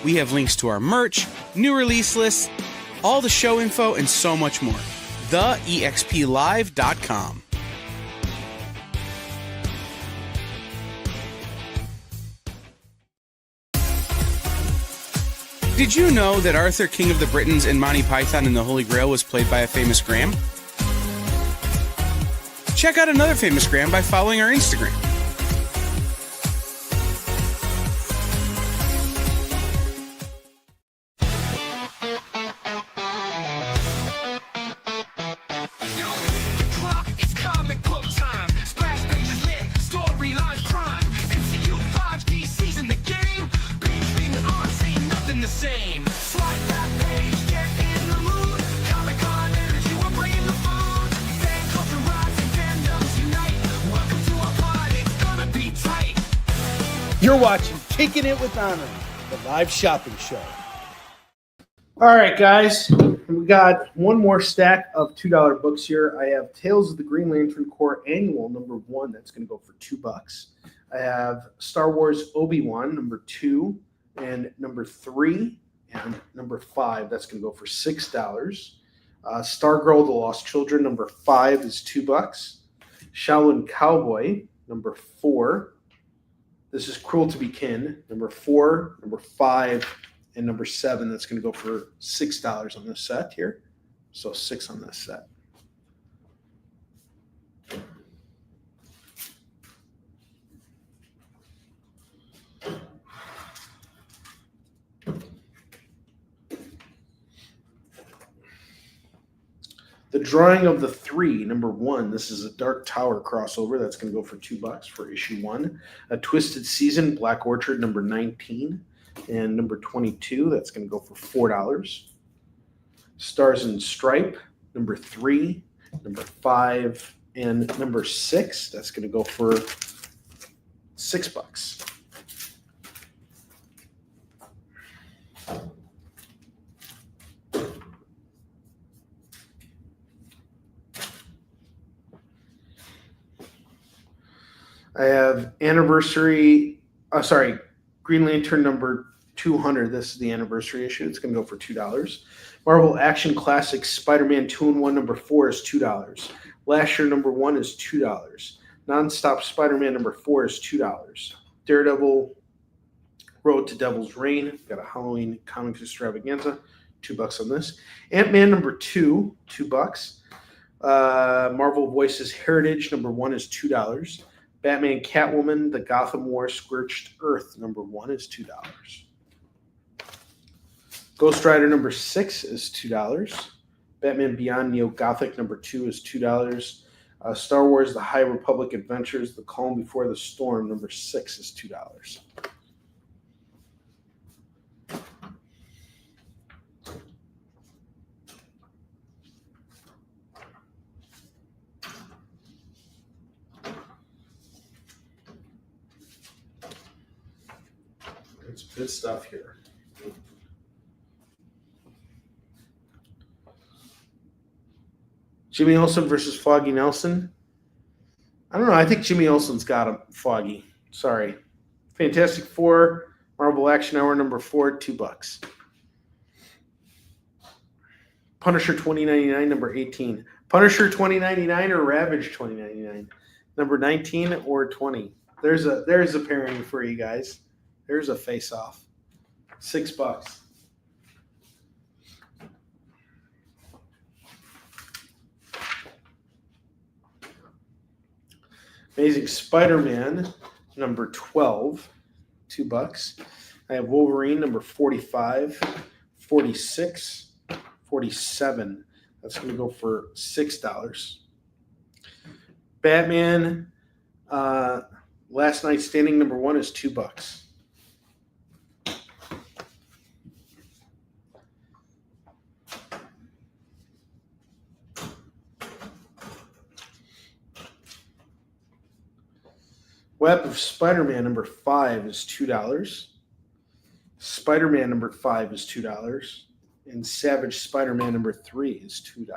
We have links to our merch, new release lists, all the show info, and so much more. TheEXPLive.com. Did you know that Arthur, King of the Britons, in Monty Python and the Holy Grail was played by a famous Graham? Check out another famous Graham by following our Instagram. You're watching Kickin It With Onrie, the live shopping show. All right, guys. We got one more stack of $2 books here. I have Tales of the Green Lantern Corps Annual number 1. That's going to go for $2. I have Star Wars Obi-Wan number 2 and number 3 and number 5. That's going to go for $6. Stargirl: The Lost Children number 5 is $2. Shaolin Cowboy, number 4. This is Cruel to Be Kin, number 4, number 5, and number 7. That's going to go for $6 on this set here. So 6 on this set. The Drawing of the Three, number 1. This is a Dark Tower crossover. That's going to go for $2 for issue 1. A Twisted Season, Black Orchard, number 19. And number 22, that's going to go for $4. Stars and Stripe, number 3, number 5, and number 6. That's going to go for $6. I have Green Lantern number 200. This is the anniversary issue. It's going to go for $2. Marvel Action Classics Spider-Man 2-in-1 number 4 is $2. Lasher number 1 is $2. Nonstop Spider-Man number 4 is $2. Daredevil Road to Devil's Reign. Got a Halloween comics extravaganza. $2 on this. Ant-Man number 2, $2. Marvel Voices Heritage number 1 is $2. Batman Catwoman, The Gotham War Scorched Earth, number 1 is $2. Ghost Rider number 6 is $2. Batman Beyond Neo Gothic number 2 is $2. Star Wars The High Republic Adventures, The Calm Before the Storm, number 6 is $2. It's good stuff here. Jimmy Olsen versus Foggy Nelson. I don't know. I think Jimmy Olsen's got him. Foggy. Sorry. Fantastic Four, Marvel Action Hour number 4, $2. Punisher 2099, number 18. Punisher 2099 or Ravage 2099? Number 19 or 20? There's a pairing for you guys. There's a face-off. $6. Amazing Spider-Man, number 12, $2. I have Wolverine, number 45, 46, 47. That's going to go for $6. Batman, Last Night Standing, number 1 is $2. Web of Spider-Man number 5 is $2. Spider-Man number 5 is $2. And Savage Spider-Man number 3 is $2.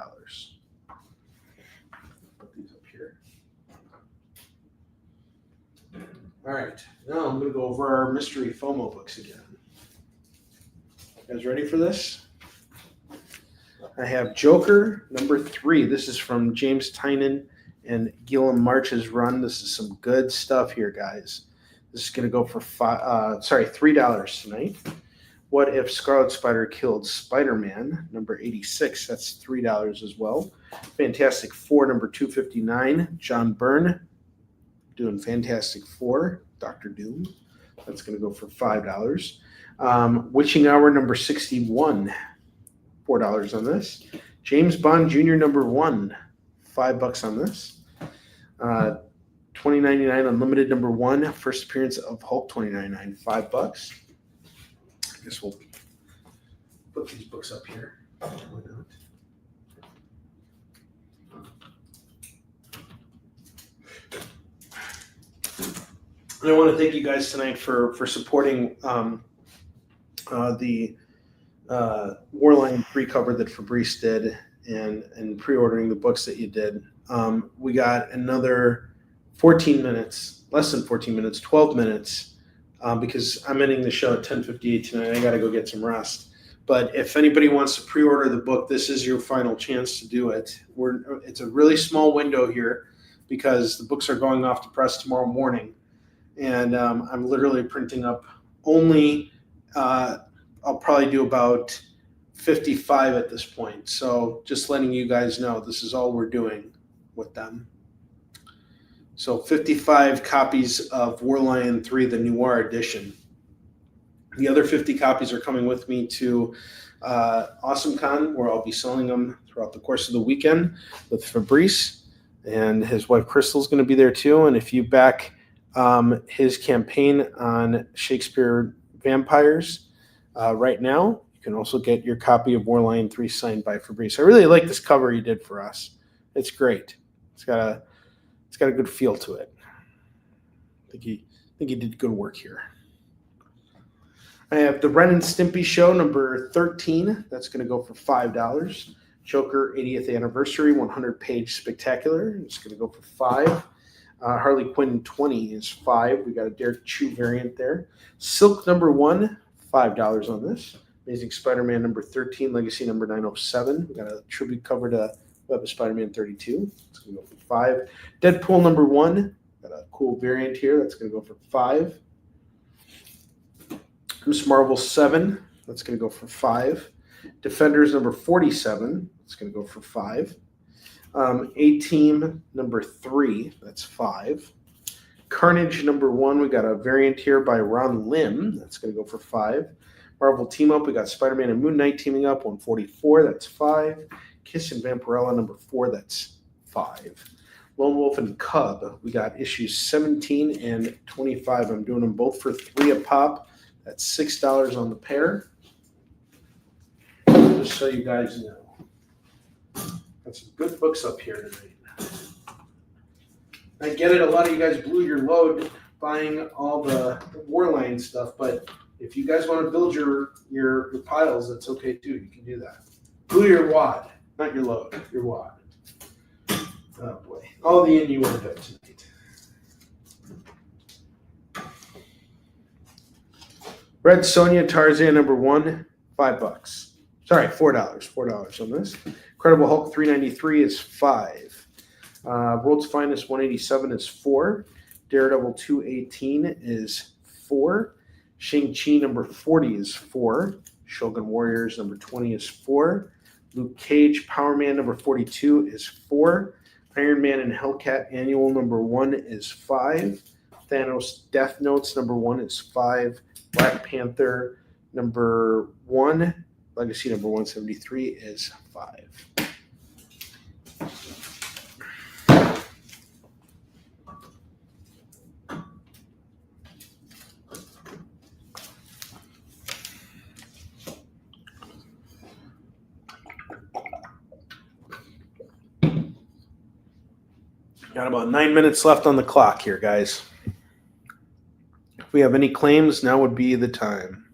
Put these up here. All right. Now I'm going to go over our mystery FOMO books again. You guys ready for this? I have Joker number 3. This is from James Tynion and Gilliam March's run. This is some good stuff here, guys. This is going to go for $3 tonight. What If Scarlet Spider Killed Spider-Man, number 86. That's $3 as well. Fantastic Four, number 259. John Byrne doing Fantastic Four. Dr. Doom. That's going to go for $5. Witching Hour, number 61. $4 on this. James Bond Jr., number 1. $5 on this. 2099 Unlimited number 1. First appearance of Hulk 2099. $5. I guess we'll put these books up here. Why not? And I want to thank you guys tonight for supporting the Warline 3 cover that Fabrice did and pre-ordering the books that you did. We got another 14 minutes, less than 14 minutes, 12 minutes, because I'm ending the show at 10:58 tonight. I got to go get some rest. But if anybody wants to pre-order the book, this is your final chance to do it. It's a really small window here. because the books are going off to press tomorrow morning. And I'm literally printing up only, I'll probably do about 55 at this point. So just letting you guys know, this is all we're doing with them. So 55 copies of War Lion 3, the Noir edition. The other 50 copies are coming with me to AwesomeCon, where I'll be selling them throughout the course of the weekend with Fabrice. And his wife Crystal's going to be there too. And if you back his campaign on Shakespeare vampires right now, you can also get your copy of War Lion 3 signed by Fabrice. I really like this cover he did for us. It's great. It's got a good feel to it. I think he did good work here. I have the Ren and Stimpy Show number 13. That's going to go for $5. Joker 80th Anniversary 100-page spectacular. It's going to go for $5. Harley Quinn 20 is $5. We got a Derek Chu variant there. Silk number 1, $5 on this. Amazing Spider-Man number 13, Legacy number 907. We got a tribute cover to Web of Spider-Man 32. It's going to go for $5. Deadpool number 1. Got a cool variant here. That's going to go for $5. Miss Marvel 7, that's going to go for $5. Defenders number 47, that's going to go for $5. A-Team number 3, that's $5. Carnage number 1, we got a variant here by Ron Lim, that's going to go for $5. Marvel Team Up, we got Spider-Man and Moon Knight teaming up, 144, that's $5. Kiss and Vampirella number 4, that's $5. Lone Wolf and Cub, we got issues 17 and 25. I'm doing them both for $3 a pop. That's $6 on the pair. Just so you guys know. Got some good books up here tonight. I get it, a lot of you guys blew your load buying all the War Lion stuff, but if you guys want to build your piles, that's okay too. You can do that. Blew your wad, not your load, your wad. Oh boy. All the innuendo tonight. Red Sonja Tarzan number 1, $5. Sorry, $4. $4 on this. Incredible Hulk 393 is $5. World's Finest 187 is $4. Daredevil 218 is $4. Shang-Chi number 40 is $4. Shogun Warriors number 20 is $4. Luke Cage Power Man number 42 is $4. Iron Man and Hellcat Annual number 1 is $5. Thanos Death Notes number 1 is $5. Black Panther number 1, Legacy number 173 is $5. Got about 9 minutes left on the clock here, guys. If we have any claims, now would be the time.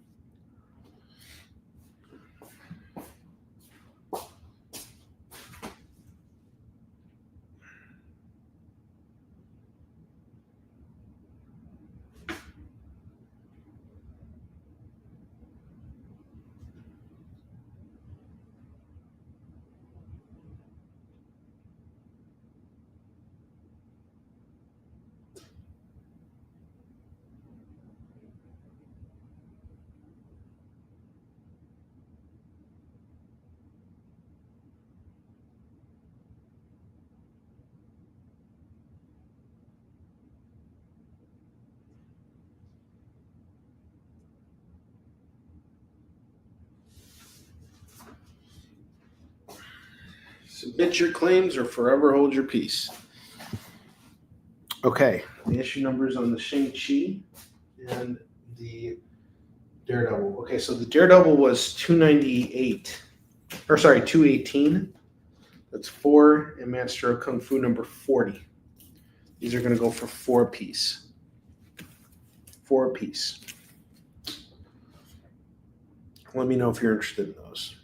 Submit your claims or forever hold your peace. Okay, the issue numbers on the Shang-Chi and the Daredevil. Okay, so the Daredevil was 218. That's 4, and Master of Kung Fu number 40. These are going to go for 4 apiece. 4 apiece. Let me know if you're interested in those.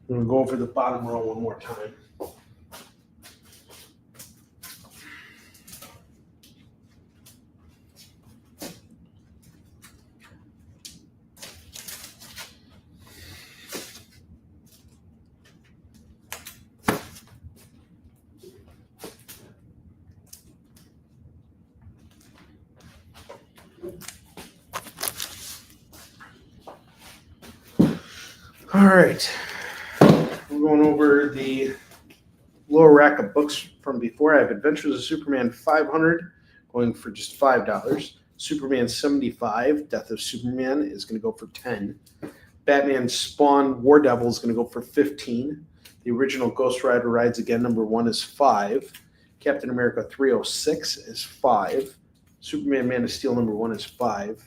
I'm going to go over the bottom row one more time. All right. We're going over the lower rack of books from before. I have Adventures of Superman 500 going for just $5. Superman 75, Death of Superman, is going to go for $10. Batman Spawn War Devil is going to go for $15. The original Ghost Rider Rides Again #1 is $5. Captain America 306 is $5. Superman Man of Steel #1 is $5.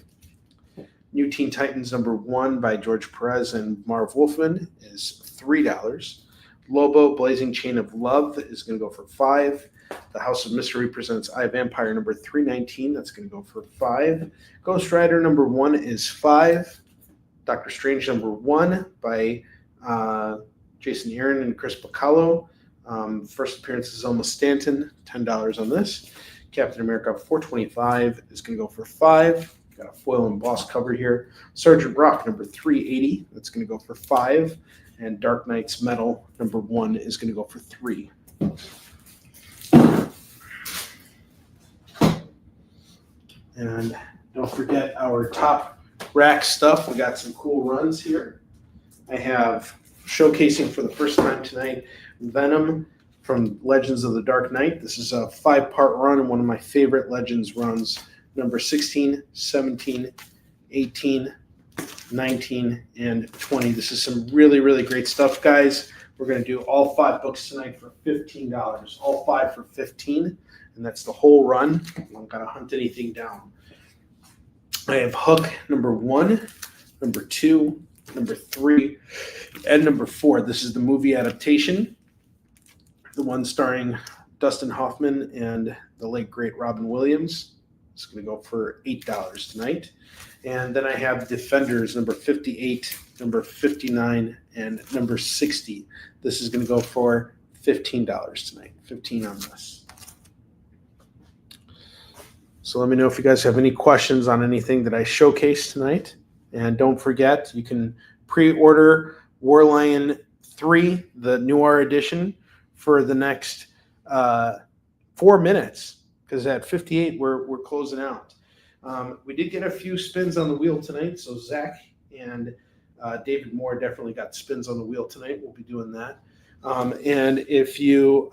New Teen Titans #1 by George Perez and Marv Wolfman is $3. Lobo Blazing Chain of Love is going to go for $5. The House of Mystery presents I Vampire #319. That's going to go for $5. Ghost Rider #1 is $5. Doctor Strange #1 by Jason Aaron and Chris Bacallo. First appearance is Zelma Stanton, $10 on this. Captain America 425 is going to go for $5. Got a foil embossed cover here. Sergeant Rock #380, that's going to go for $5. And Dark Knight's Metal #1 is going to go for $3. And don't forget our top rack stuff. We got some cool runs here. I have showcasing for the first time tonight Venom from Legends of the Dark Knight. This is a 5-part run and one of my favorite Legends runs. Number 16, 17, 18, 19, and 20. This is some really, really great stuff, guys. We're going to do all 5 books tonight for $15. All 5 for $15, and that's the whole run. I'm not going to hunt anything down. I have Hook #1, #2, #3, and #4. This is the movie adaptation, the one starring Dustin Hoffman and the late, great Robin Williams. It's going to go for $8 tonight. And then I have Defenders #58, #59, and #60. This is going to go for $15 tonight. 15 on this. So let me know if you guys have any questions on anything that I showcased tonight. And don't forget, you can pre-order War Lion 3, the Noir edition, for the next 4 minutes. Because at 58, we're closing out. We did get a few spins on the wheel tonight, so Zach and David Moore definitely got spins on the wheel tonight. We'll be doing that. And if you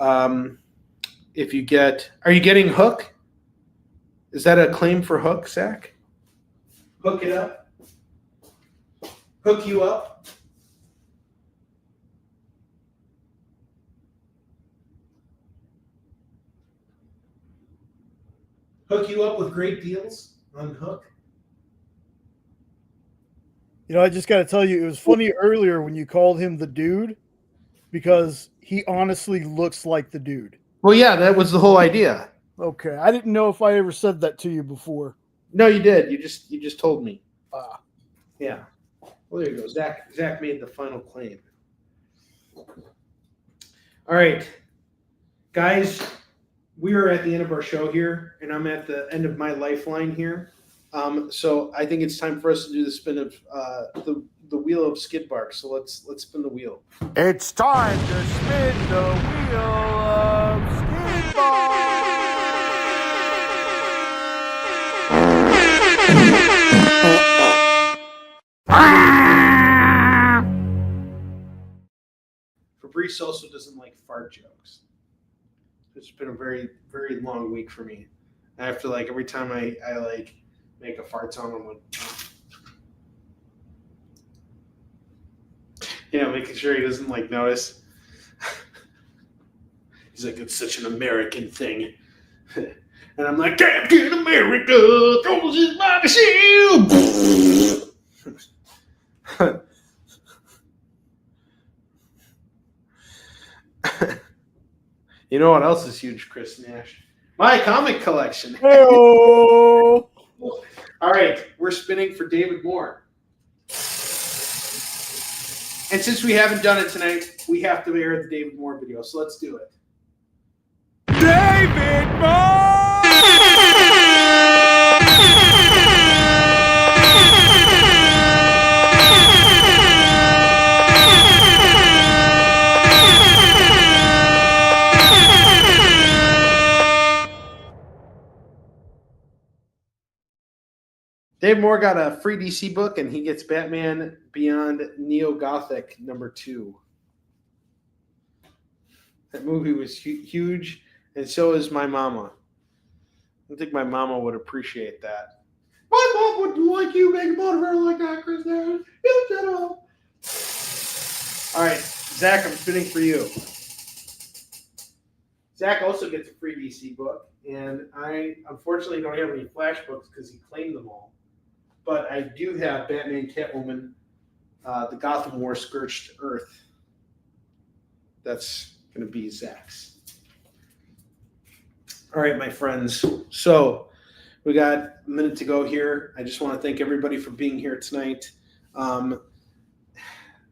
get, are you getting Hook? Is that a claim for Hook, Zach? Hook it up. Hook you up. Hook you up with great deals on Hook. You know, I just got to tell you, it was funny earlier when you called him the dude, because he honestly looks like the dude. Well, yeah, that was the whole idea. Okay, I didn't know if I ever said that to you before. No, you did. You just told me. Yeah. Well, there you go. Zach made the final claim. All right, guys, we are at the end of our show here, and I'm at the end of my lifeline here. So I think it's time for us to do the spin of the wheel of Skidbark. So let's spin the wheel. It's time to spin the wheel of Skidbark. Fabrice also doesn't like fart jokes. It's been a very, very long week for me. I have to, like, every time I like make a fart sound, I'm like, you know, making sure he doesn't like notice. He's like, it's such an American thing. And I'm like, Captain America throws his body shield. You know what else is huge, Chris Nash? My comic collection. Hey-o! All right, we're spinning for David Moore. And since we haven't done it tonight, we have to air the David Moore video, so let's do it. David Moore! Dave Moore got a free DC book, and he gets Batman Beyond Neo-Gothic #2. That movie was huge, and so is my mama. I think my mama would appreciate that. My mom wouldn't like you making fun of her like that, Chris. You shut up. All right, Zach, I'm spinning for you. Zach also gets a free DC book, and I unfortunately don't have any Flash books because he claimed them all. But I do have Batman, Catwoman, the Gotham War Scorched Earth. That's going to be Zach's. All right, my friends. So we got a minute to go here. I just want to thank everybody for being here tonight.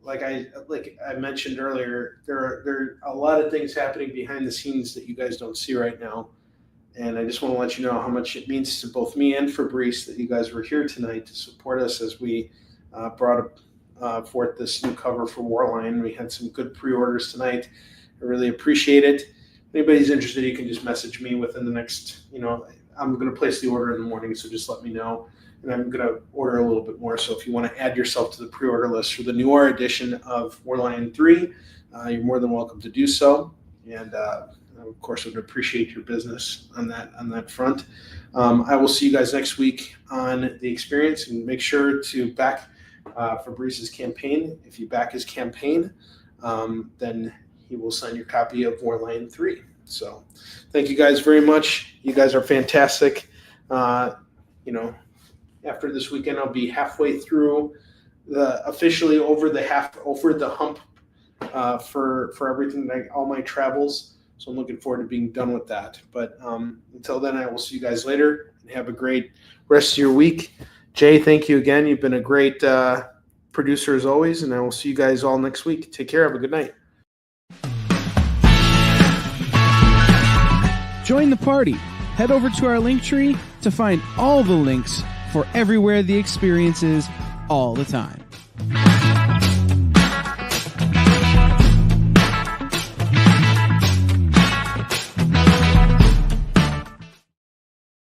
Like I mentioned earlier, there are a lot of things happening behind the scenes that you guys don't see right now. And I just want to let you know how much it means to both me and Fabrice that you guys were here tonight to support us as we brought forth this new cover for Warline. We had some good pre-orders tonight. I really appreciate it. If anybody's interested, you can just message me within the next, I'm going to place the order in the morning, so just let me know. And I'm going to order a little bit more. So if you want to add yourself to the pre-order list for the newer edition of Warline 3, you're more than welcome to do so. And of course, I would appreciate your business on that front. I will see you guys next week on The Experience, and make sure to back Fabrice's campaign. If you back his campaign, then he will sign your copy of Warline 3. So thank you guys very much. You guys are fantastic. After this weekend, I'll be halfway through officially over the hump for everything, all my travels. So I'm looking forward to being done with that. But until then, I will see you guys later, and have a great rest of your week. Jay, thank you again. You've been a great producer as always, and I will see you guys all next week. Take care. Have a good night. Join the party. Head over to our link tree to find all the links for everywhere The Experience is all the time.